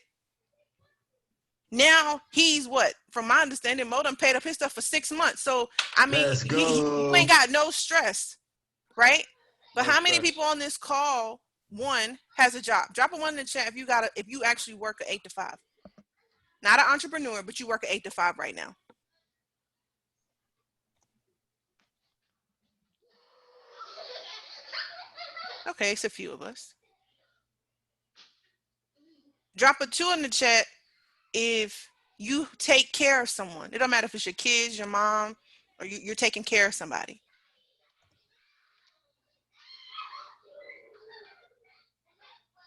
G: Now he's what? From my understanding, Mo done paid up his stuff for 6 months. So I mean,
B: Let's
G: you
B: go.
G: ain't got no stress, right? But
A: No
G: how many
A: stress.
G: people on this call, one, has a job? Drop a one in the chat if you actually work an 8 to 5. Not an entrepreneur, but you work an 8 to 5 right now. Okay, it's a few of us. Drop a 2 in the chat if you take care of someone. It don't matter if it's your kids, your mom, or you're taking care of somebody.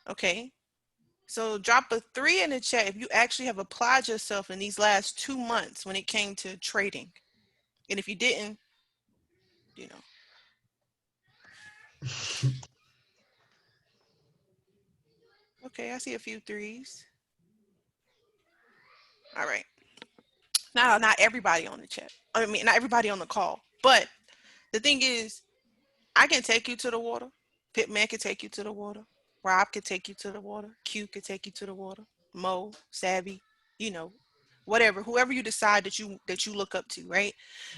G: Okay. So drop a 3 in the chat if you actually have applied yourself in these last 2 months when it came to trading. And if you didn't, you know. Okay, I see a few 3s. All right. Now, not everybody on the chat. I mean, not everybody on the call. But the thing is, I can take you to the water. Pitman can take you to the water. Rob can take you to the water. Q can take you to the water. Mo, Savvy, you know, whatever, whoever you decide that you look up to, right?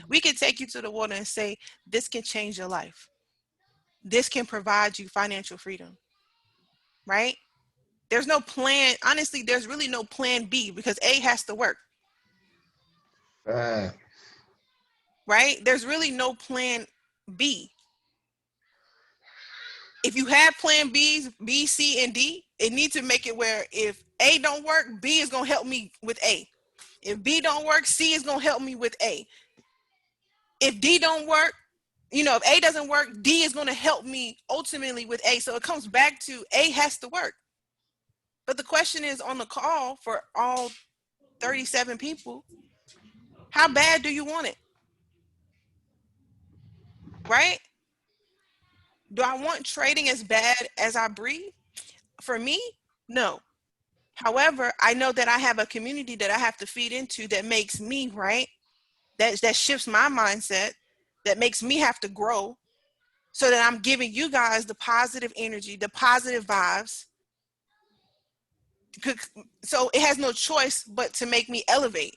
G: We can take you to the water and say, this can change your life. This can provide you financial freedom, right? There's no plan. Honestly, there's really no plan B because A has to work,
B: Right.
G: right? There's really no plan B. If you have plan B's, B, C, and D, it needs to make it where if A don't work, B is going to help me with A. If B don't work, C is going to help me with A. If D don't work, if A doesn't work, D is going to help me ultimately with A. So it comes back to A has to work. But the question is on the call for all 37 people, how bad do you want it? Right? Do I want trading as bad as I breathe? For me, no. However, I know that I have a community that I have to feed into that makes me, right? That shifts my mindset, that makes me have to grow so that I'm giving you guys the positive energy, the positive vibes. So it has no choice but to make me elevate,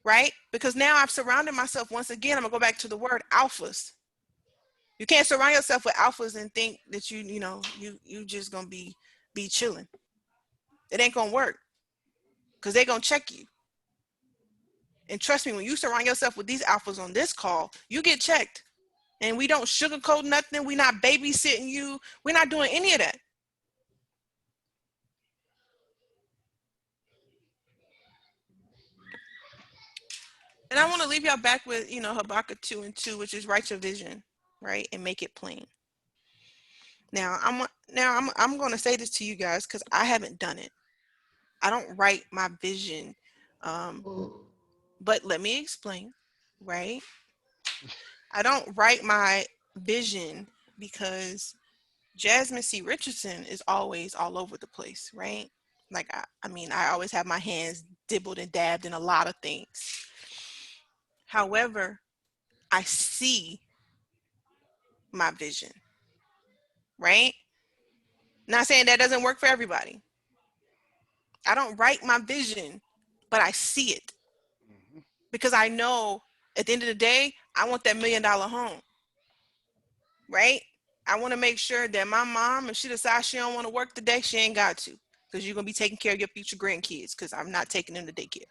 G: right? Because now I've surrounded myself, once again, I'm gonna go back to the word alphas. You can't surround yourself with alphas and think that you just gonna be chilling. It ain't gonna work because they're gonna check you. And trust me, when you surround yourself with these alphas on this call, you get checked. And we don't sugarcoat nothing. We're not babysitting you. We're not doing any of that. And I want to leave y'all back with, Habakkuk 2:2, which is write your vision, right? And make it plain. Now I'm going to say this to you guys because I haven't done it. I don't write my vision. But let me explain, right? I don't write my vision because Jasmine C. Richardson is always all over the place, right? Like, I always have my hands dibbled and dabbed in a lot of things. However, I see my vision, right? Not saying that doesn't work for everybody. I don't write my vision, but I see it because I know at the end of the day, I want that $1 million home, right? I want to make sure that my mom, if she decides she don't want to work today, she ain't got to, because you're going to be taking care of your future grandkids because I'm not taking them to daycare.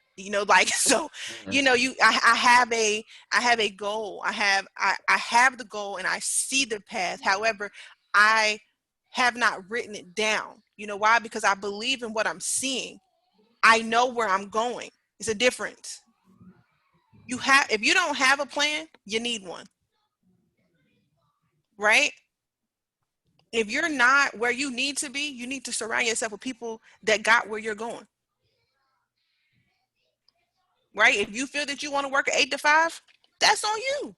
G: So, I have a goal. I have the goal and I see the path. However, I have not written it down. You know why? Because I believe in what I'm seeing. I know where I'm going. It's a difference. If you don't have a plan, you need one. Right? If you're not where you need to be, you need to surround yourself with people that got where you're going. Right? If you feel that you want to work an 8 to 5, that's on you.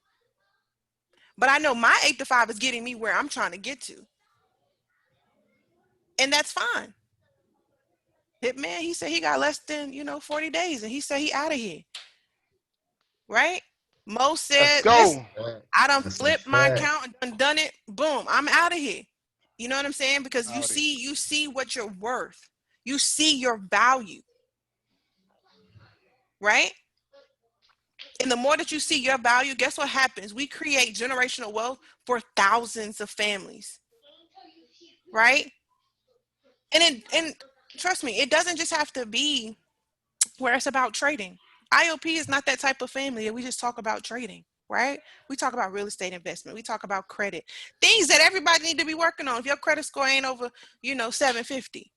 G: But I know my 8 to 5 is getting me where I'm trying to get to. And that's fine. Hitman, he said he got less than, 40 days, and he said he out of here. Right? Mo
D: Let's
G: said, listen,
D: go.
G: I done
B: That's a
G: flipped my
B: fact.
G: account and done it. Boom, I'm out of here. You know what I'm saying? Because you
D: Howdy.
G: see what you're worth. You see your value. Right? And the more that you see your value, guess what happens? We create generational wealth for thousands of families. Right? And trust me, it doesn't just have to be where it's about trading. IOP is not that type of family that we just talk about trading, right? We talk about real estate investment. We talk about credit. Things that everybody need to be working on. If your credit score ain't over, 750,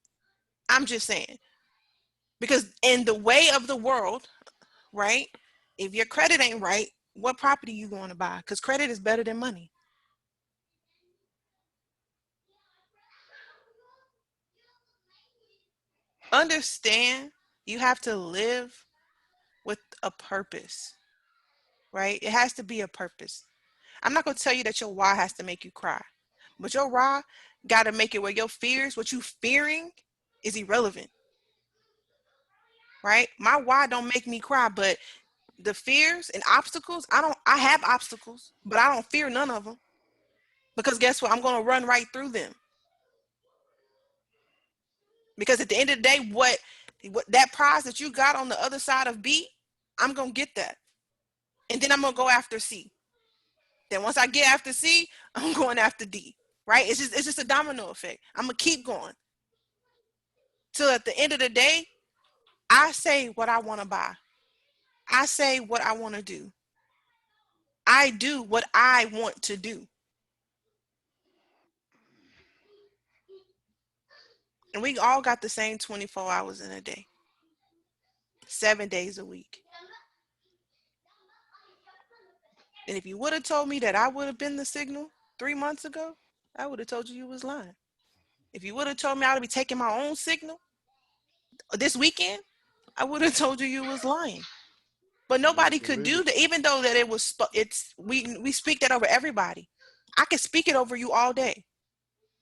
G: I'm just saying. Because in the way of the world, right? If your credit ain't right, what property you going to buy? Because credit is better than money. Understand you have to live with a purpose, right? It has to be a purpose. I'm not going to tell you that your why has to make you cry, but your why got to make it where your fears, what you fearing, is irrelevant, right? My why don't make me cry, but the fears and obstacles, I have obstacles, but I don't fear none of them, because guess what? I'm going to run right through them. Because at the end of the day, what that prize that you got on the other side of B, I'm going to get that. And then I'm going to go after C. Then once I get after C, I'm going after D, right? It's just a domino effect. I'm going to keep going. Till at the end of the day, I say what I want to buy. I say what I want to do. I do what I want to do. And we all got the same 24 hours in a day, 7 days a week. And if you would have told me that I would have been the signal 3 months ago, I would have told you was lying. If you would have told me I would be taking my own signal this weekend, I would have told you was lying. But nobody
D: Best
G: could
D: believe
G: do
D: it.
G: that, even though that we speak that over everybody. I can speak it over you all day,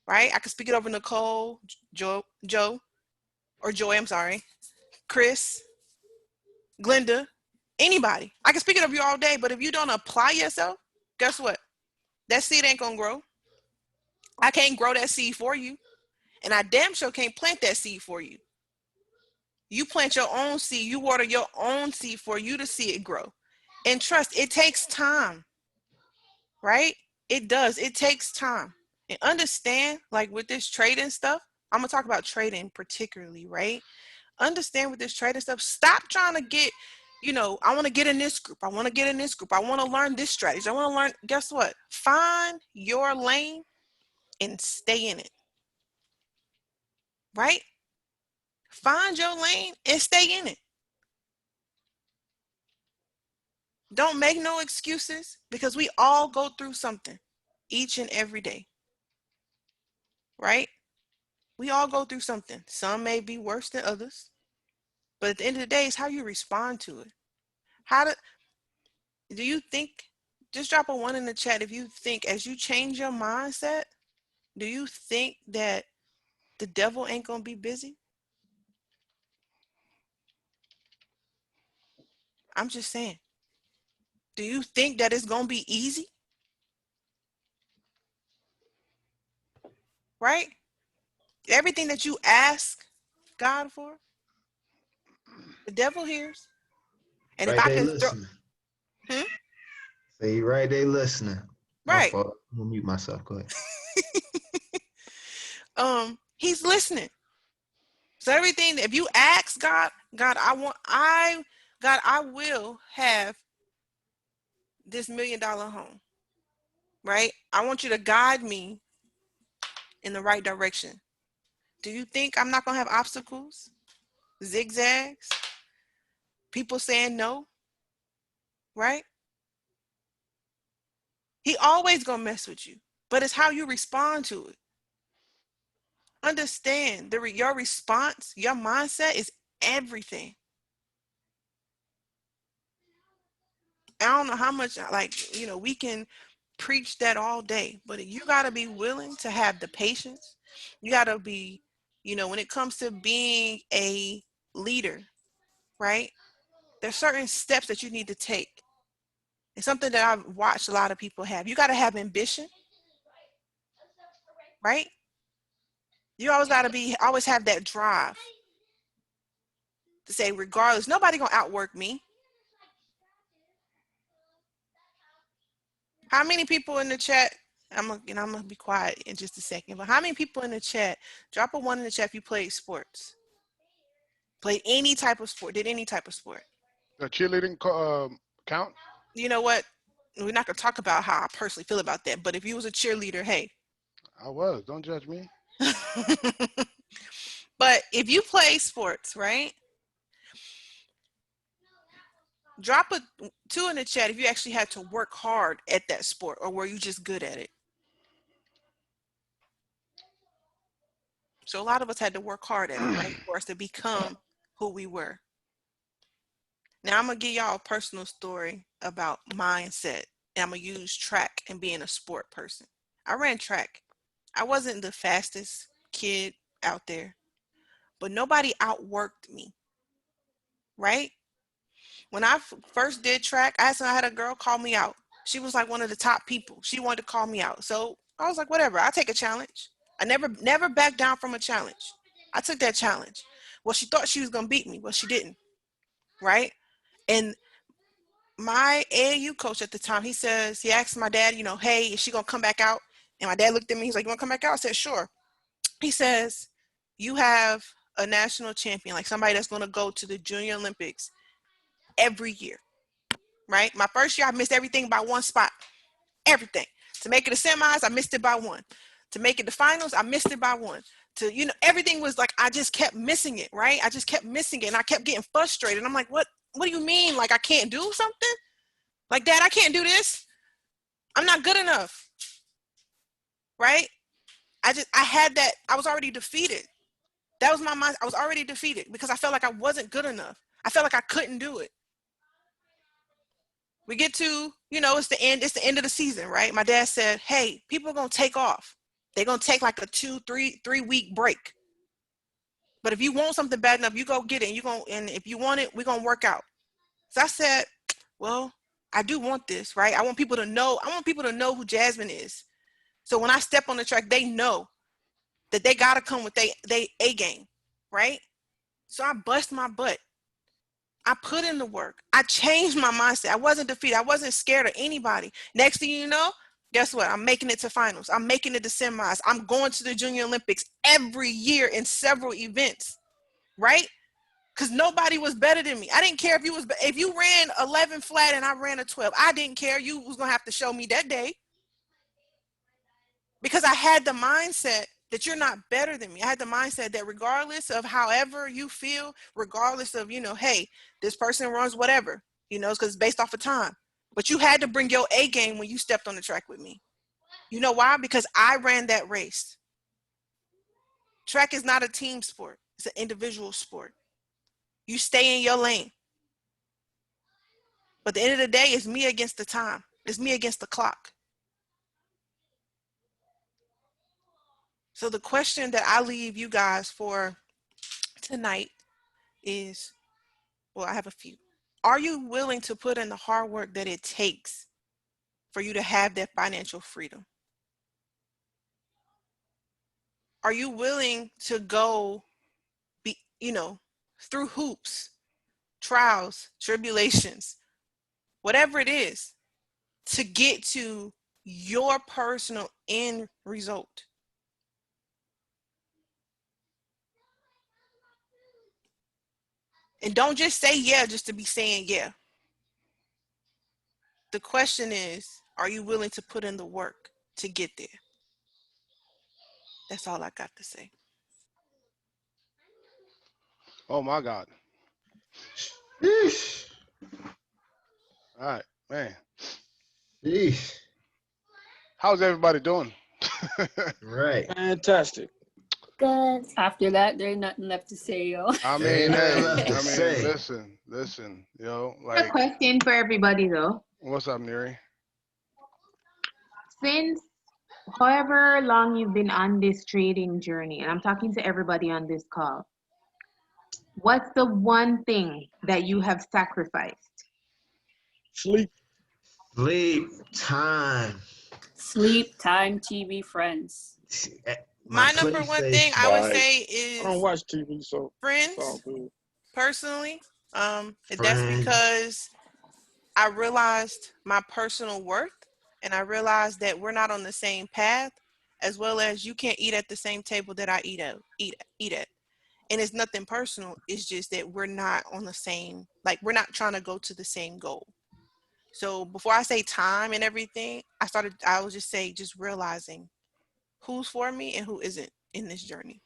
G: right? I can speak it over Nicole, Joe, or Joy, I'm sorry, Chris, Glenda, anybody. I can speak it over you all day, but if you don't apply yourself, guess what? That seed ain't gonna grow. I can't grow that seed for you, and I damn sure can't plant that seed for you. You plant your own seed, you water your own seed for you to see it grow. And trust, it takes time, right? It does. It takes time. And understand, like with this trading stuff, I'm gonna talk about trading particularly, right? Understand with this trading stuff, stop trying to get, I want to get in this group. I want to get in this group. I want to learn this strategy. I want to learn. Guess what? Find your lane and stay in it, right? Find your lane and stay in it. Don't make no excuses, because we all go through something each and every day, right? We all go through something. Some may be worse than others, but at the end of the day, it's how you respond to it. Do you think, just drop a 1 in the chat if you think, as you change your mindset, do you think that the devil ain't gonna be busy? I'm just saying. Do you think that it's gonna be easy? Right? Everything that you ask God for, the devil hears. And if
B: Right
G: I
B: they
G: can throw,
B: listening.
G: hmm?
B: Say you right they listening. My
G: Right.
B: fault. I'm gonna mute myself. Go ahead.
G: He's listening. So everything, if you ask God, God, I will have this $1 million home, right? I want you to guide me in the right direction. Do you think I'm not going to have obstacles, zigzags, people saying no, right? He always going to mess with you, but it's how you respond to it. Understand your response, your mindset is everything. I don't know how much, like, we can preach that all day, but you got to be willing to have the patience. You got to be, when it comes to being a leader, right? There's certain steps that you need to take. It's something that I've watched a lot of people have. You got to have ambition, right? You always got to always have that drive to say, regardless, nobody gonna outwork me. How many people in the chat? I'm gonna be quiet in just a second. But how many people in the chat? Drop a 1 in the chat if you played sports. Played any type of sport. Did any type of sport.
D: The cheerleading count?
G: You know what? We're not gonna talk about how I personally feel about that. But if you was a cheerleader, hey.
D: I was. Don't judge me.
G: But if you play sports, right? Drop a 2 in the chat if you actually had to work hard at that sport, or were you just good at it? So a lot of us had to work hard at it, right? For us to become who we were. Now I'm gonna give y'all a personal story about mindset. And I'm gonna use track and being a sport person. I ran track. I wasn't the fastest kid out there, but nobody outworked me, right? When I first did track, I had a girl call me out. She was like one of the top people. She wanted to call me out. So I was like, whatever, I'll take a challenge. I never backed down from a challenge. I took that challenge. Well, she thought she was gonna beat me, but she didn't, right? And my AAU coach at the time, he asked my dad, hey, is she gonna come back out? And my dad looked at me, he's like, you wanna come back out? I said, sure. He says, you have a national champion, like somebody that's gonna go to the Junior Olympics every year, right? My first year, I missed everything by one spot, everything. To make it to semis, I missed it by one. To make it to finals, I missed it by one. Everything was like, I just kept missing it, right? I just kept missing it, and I kept getting frustrated. I'm like, what do you mean? Like, I can't do something? Like, Dad, I can't do this. I'm not good enough, right? I had that. I was already defeated. That was my mind. I was already defeated because I felt like I wasn't good enough. I felt like I couldn't do it. We get to, it's the end of the season, right? My dad said, hey, people are going to take off. They're going to take like a 3 week break. But if you want something bad enough, you go get it. And if you want it, we're going to work out. So I said, well, I do want this, right? I want people to know who Jasmine is. So when I step on the track, they know that they got to come with they A game, right? So I bust my butt. I put in the work. I changed my mindset. I wasn't defeated. I wasn't scared of anybody. Next thing you know, guess what? I'm making it to finals. I'm making it to semis. I'm going to the Junior Olympics every year in several events, right? Because nobody was better than me. I didn't care if you ran 11 flat and I ran a 12. I didn't care. You was going to have to show me that day. Because I had the mindset that you're not better than me. I had the mindset that regardless of however you feel, regardless of, hey, this person runs whatever, it's because it's based off of time. But you had to bring your A game when you stepped on the track with me. You know why? Because I ran that race. Track is not a team sport. It's an individual sport. You stay in your lane. But at the end of the day, it's me against the time. It's me against the clock. So the question that I leave you guys for tonight is, well, I have a few. Are you willing to put in the hard work that it takes for you to have that financial freedom? Are you willing to go through hoops, trials, tribulations, whatever it is, to get to your personal end result? And don't just say yeah just to be saying yeah. The question is, are you willing to put in the work to get there? That's all I got to say.
D: Oh my God.
B: Yeesh.
D: All right, man.
B: Yeesh.
D: How's everybody doing?
B: Right.
A: Fantastic.
H: Good. After that, there's nothing left to say, yo.
D: I
B: There ain't
D: mean,
B: nothing
D: hey,
B: left to say.
D: listen, yo,
E: A
D: like,
E: question for everybody though.
D: what's up, Neri?
E: Since however long you've been on this trading journey, and I'm talking to everybody on this call, what's the one thing that you have sacrificed?
A: Sleep.
B: Sleep time.
H: Sleep, time, TV, friends.
B: My
G: My number one thing
B: PlayStation.
G: I would
A: Right.
G: say
A: I don't
G: is
A: watch TV, so it's all
G: friends,
A: good.
G: personally. That's
B: Friends.
G: because I realized my personal worth, and I realized that we're not on the same path, as well as you can't eat at the same table that I eat at. And it's nothing personal. It's just that we're not on the same, like we're not trying to go to the same goal. So before I say time and everything, I will just say just realizing who's for me and who isn't in this journey.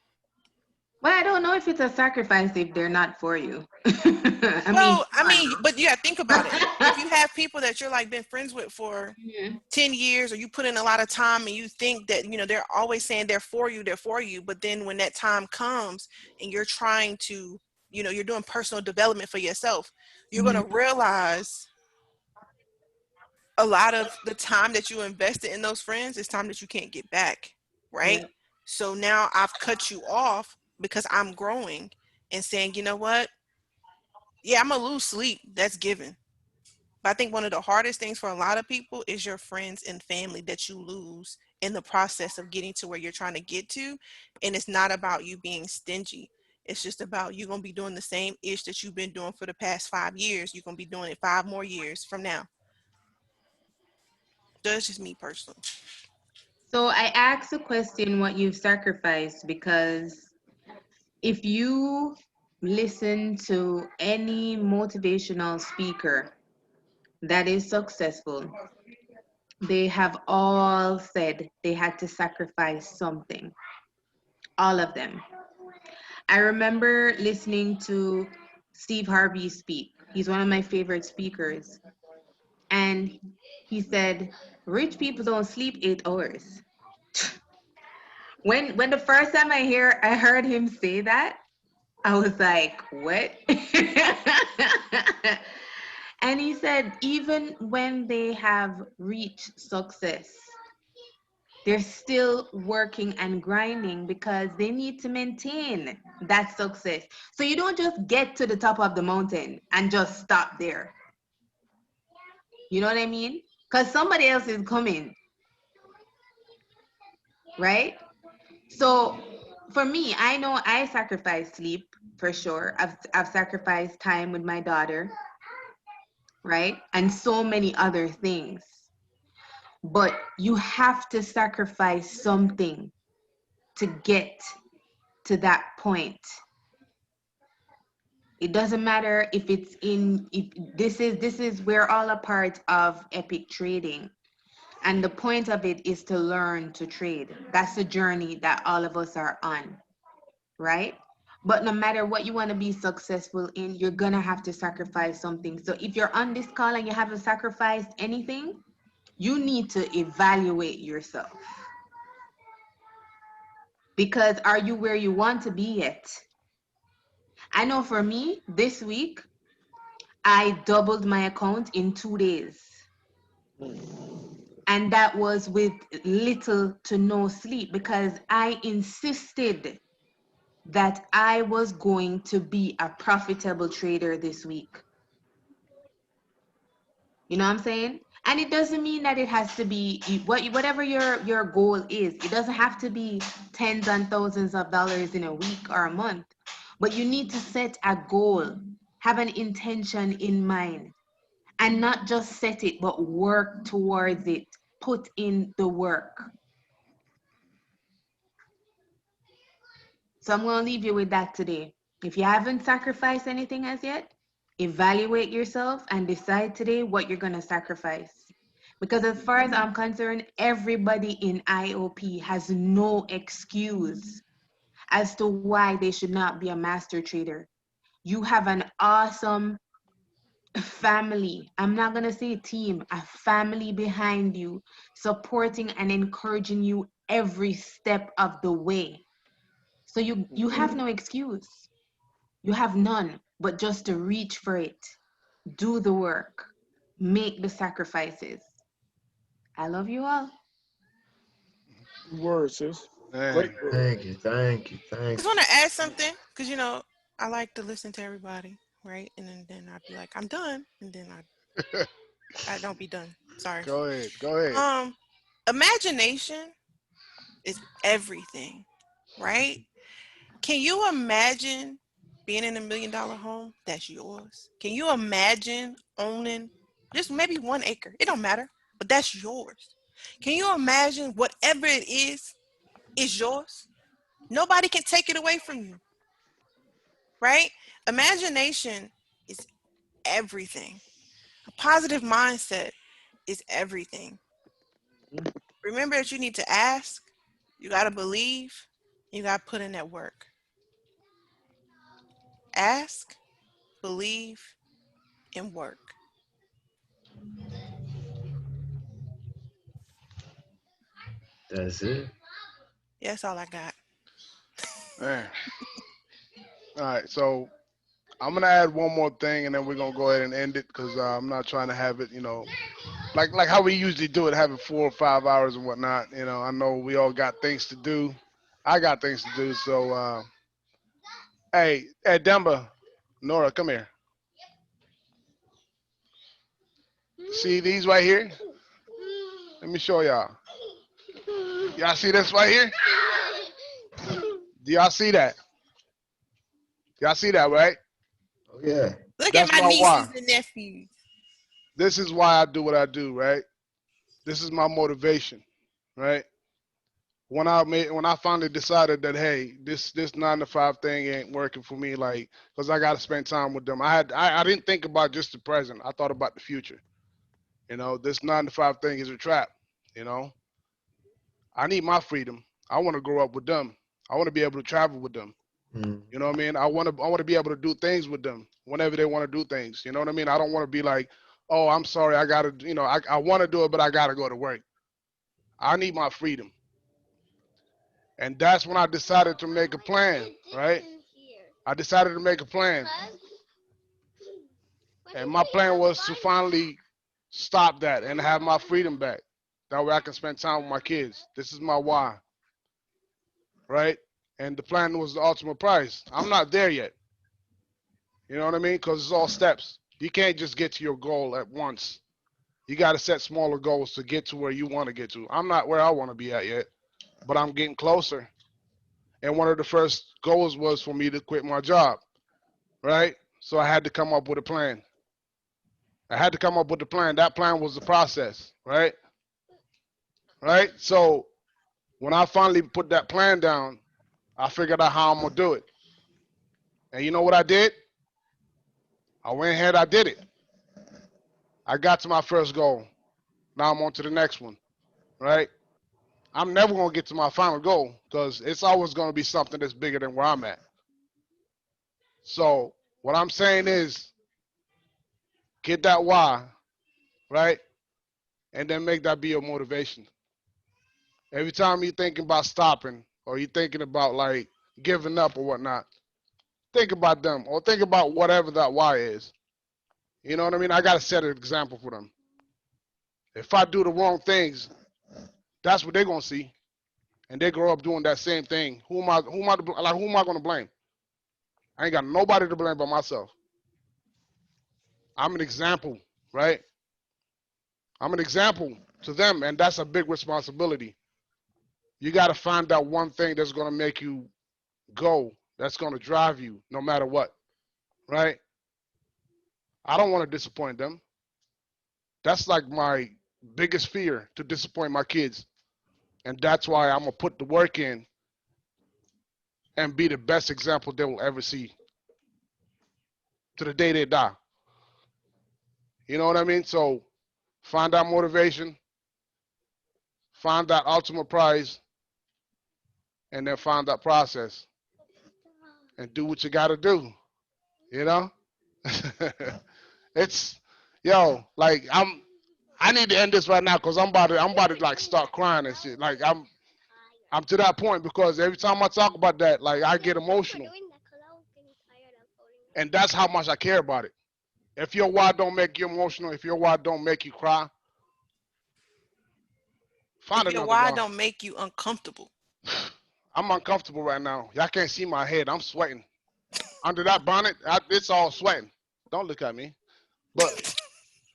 E: Well, I don't know if it's a sacrifice if they're not for you. I mean,
G: But yeah, think about it. If you have people that you're like been friends with for
E: Mhm.
G: 10 years, or you put in a lot of time and you think that, they're always saying they're for you. But then when that time comes and you're trying to, you're doing personal development for yourself, you're going to realize a lot of the time that you invested in those friends is time that you can't get back. Right.
H: Yeah.
G: So now I've cut you off because I'm growing and saying, you know what? Yeah, I'm going to lose sleep. That's given. But I think one of the hardest things for a lot of people is your friends and family that you lose in the process of getting to where you're trying to get to. And it's not about you being stingy. It's just about you going to be doing the same ish that you've been doing for the past 5 years. You're going to be doing it 5 more years from now. That's just me personally.
E: So I asked the question what you've sacrificed because if you listen to any motivational speaker that is successful, they have all said they had to sacrifice something. All of them. I remember listening to Steve Harvey speak. He's one of my favorite speakers. And he said, rich people don't sleep 8 hours. When the first time I heard him say that, I was like, what? And he said, even when they have reached success, they're still working and grinding because they need to maintain that success. So you don't just get to the top of the mountain and just stop there. You know what I mean? Because somebody else is coming, right? So for me, I know I sacrifice sleep for sure. I've sacrificed time with my daughter, right? And so many other things. But you have to sacrifice something to get to that point. It doesn't matter if it's if this is we're all a part of epic trading. And the point of it is to learn to trade. That's the journey that all of us are on, right? But no matter what you want to be successful in, you're gonna have to sacrifice something. So if you're on this call and you haven't sacrificed anything, you need to evaluate yourself. Because are you where you want to be yet? I know for me, this week, I doubled my account in 2 days. And that was with little to no sleep because I insisted that I was going to be a profitable trader this week. You know what I'm saying? And it doesn't mean that it has to be whatever your goal is. It doesn't have to be tens and thousands of dollars in a week or a month. But you need to set a goal, have an intention in mind, and not just set it, but work towards it. Put in the work. So I'm going to leave you with that today. If you haven't sacrificed anything as yet, evaluate yourself and decide today what you're going to sacrifice. Because as far as I'm concerned, everybody in IOP has no excuse as to why they should not be a master trader. You have an awesome family. I'm not going to say team, a family behind you, supporting and encouraging you every step of the way. So you have no excuse. You have none, but just to reach for it, do the work, make the sacrifices. I love you all.
A: Good word, sis. Great
D: Man,
A: word.
B: Thank you, thank you,
G: I
B: thank
G: just
B: you.
G: want to add something because I like to listen to everybody, right? And then I'd be like, I'm done, and then I don't be done. Sorry.
D: go ahead. Go ahead.
G: Um, Imagination is everything, right? Can you imagine being in $1 million home that's yours? Can you imagine owning just maybe 1 acre? It don't matter, but that's yours. Can you imagine whatever it is yours? Nobody can take it away from you, right? Imagination is everything. A positive mindset is everything. Remember that you need to ask, you got to believe, you got to put in that work. Ask, believe, and work.
B: That's it.
G: Yeah, that's all I got.
D: Man. All right. So I'm gonna add one more thing, and then we're gonna go ahead and end it because I'm not trying to have it, like how we usually do it, having 4 or 5 hours and whatnot. I know we all got things to do. I got things to do. So, hey, Demba, Nora, come here. See these right here? Let me show y'all. Y'all see this right here? Do y'all see that? Y'all see that, right?
B: Oh yeah.
G: Look at
D: That's
G: my
D: my
G: nieces
D: why.
G: and nephews.
D: This is why I do what I do, right? This is my motivation, right? When I finally decided that, hey, this 9 to 5 thing ain't working for me, like, because I got to spend time with them. I didn't think about just the present. I thought about the future. This 9 to 5 thing is a trap. You know, I need my freedom. I want to grow up with them. I want to be able to travel with them.
B: Mm.
D: You know what I mean? I want to be able to do things with them whenever they want to do things. You know what I mean? I don't want to be like, oh, I'm sorry, I gotta, I want to do it, but I gotta go to work. I need my freedom. And that's when I decided to make a plan, right? I decided to make a plan. And my plan was to finally stop that and have my freedom back. That way I can spend time with my kids. This is my why, right? And the plan was the ultimate price. I'm not there yet. You know what I mean? Because it's all steps. You can't just get to your goal at once. You got to set smaller goals to get to where you want to get to. I'm not where I want to be at yet, but I'm getting closer. And one of the first goals was for me to quit my job, right? So I had to come up with a plan. I had to come up with a plan. That plan was the process, right? Right? So when I finally put that plan down, I figured out how I'm going to do it. And you know what I did? I went ahead, I did it. I got to my first goal. Now I'm on to the next one, right? I'm never going to get to my final goal because it's always going to be something that's bigger than where I'm at. So what I'm saying is get that why, right? And then make that be your motivation. Every time you're thinking about stopping or you're thinking about like giving up or whatnot, think about them or think about whatever that why is. You know what I mean? I got to set an example for them. If I do the wrong things, that's what they're going to see. And they grow up doing that same thing. Who am I going to blame? I ain't got nobody to blame but myself. I'm an example, right? I'm an example to them, and that's a big responsibility. You got to find that one thing that's going to make you go, that's going to drive you no matter what, right? I don't want to disappoint them. That's like my biggest fear, to disappoint my kids. And that's why I'm going to put the work in and be the best example they will ever see to the day they die. You know what I mean? So find that motivation, find that ultimate prize, and then find that process and do what you got to do. You know, it's yo like I need to end this right now because I'm about to like start crying and shit. Like I'm to that point because every time I talk about that, like I get emotional, and that's how much I care about it. If your why don't make you emotional, if your why don't make you cry, find
G: If your
D: another
G: why
D: why.
G: don't make you uncomfortable.
D: I'm uncomfortable right now. Y'all can't see my head. I'm sweating. Under that bonnet, it's all sweating. Don't look at me. But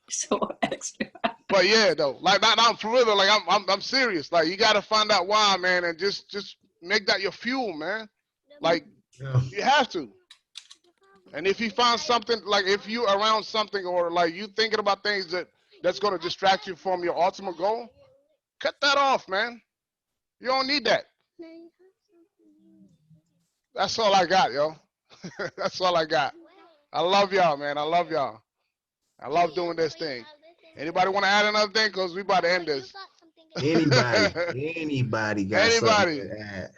H: So extra.
D: but yeah though, like I'm for real though, like I'm serious. Like you gotta find out why, man, and just make that your fuel, man. Like
B: Yeah.
D: you have to. And if you find something, like if you around something or like you thinking about things that's gonna distract you from your ultimate goal, cut that off, man. You don't need that. That's all I got, yo. That's all I got. I love y'all, man. I love y'all. I love doing this thing. Anybody want to add another thing? Because we about to end this.
B: Anybody got something
D: Anybody?
B: to add?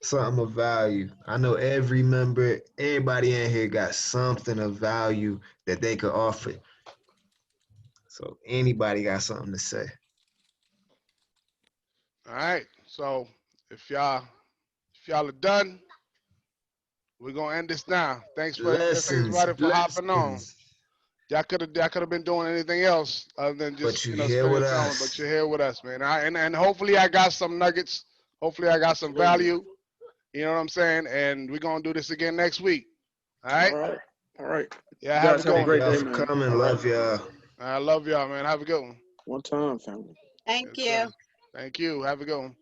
B: Something of value. I know every member, everybody in here got something of value that they could offer. So anybody got something to say?
D: All right. So if y'all are done, we're gonna end this now. Thanks
B: Blessings,
D: everybody for hopping on.
B: blessings.
D: Y'all could have been doing anything else other than
B: But
D: just
B: you here
D: spending
B: with
D: time, but
B: us.
D: you're here with us, man. And hopefully I got some nuggets. Hopefully I got some value. You know what I'm saying? And we're gonna do this again next week. All right.
A: All right. All right.
D: Yeah.
A: You
D: Have a
A: guys
D: good
A: have a
B: Thank
D: one.
A: great
B: y'all
A: day,
B: for
A: man.
B: coming.
A: All right.
B: Love y'all.
D: I love y'all, man. Have a good one.
A: One time, family.
F: Thank
D: Yes,
F: you.
D: sir. Thank you. Have a good one.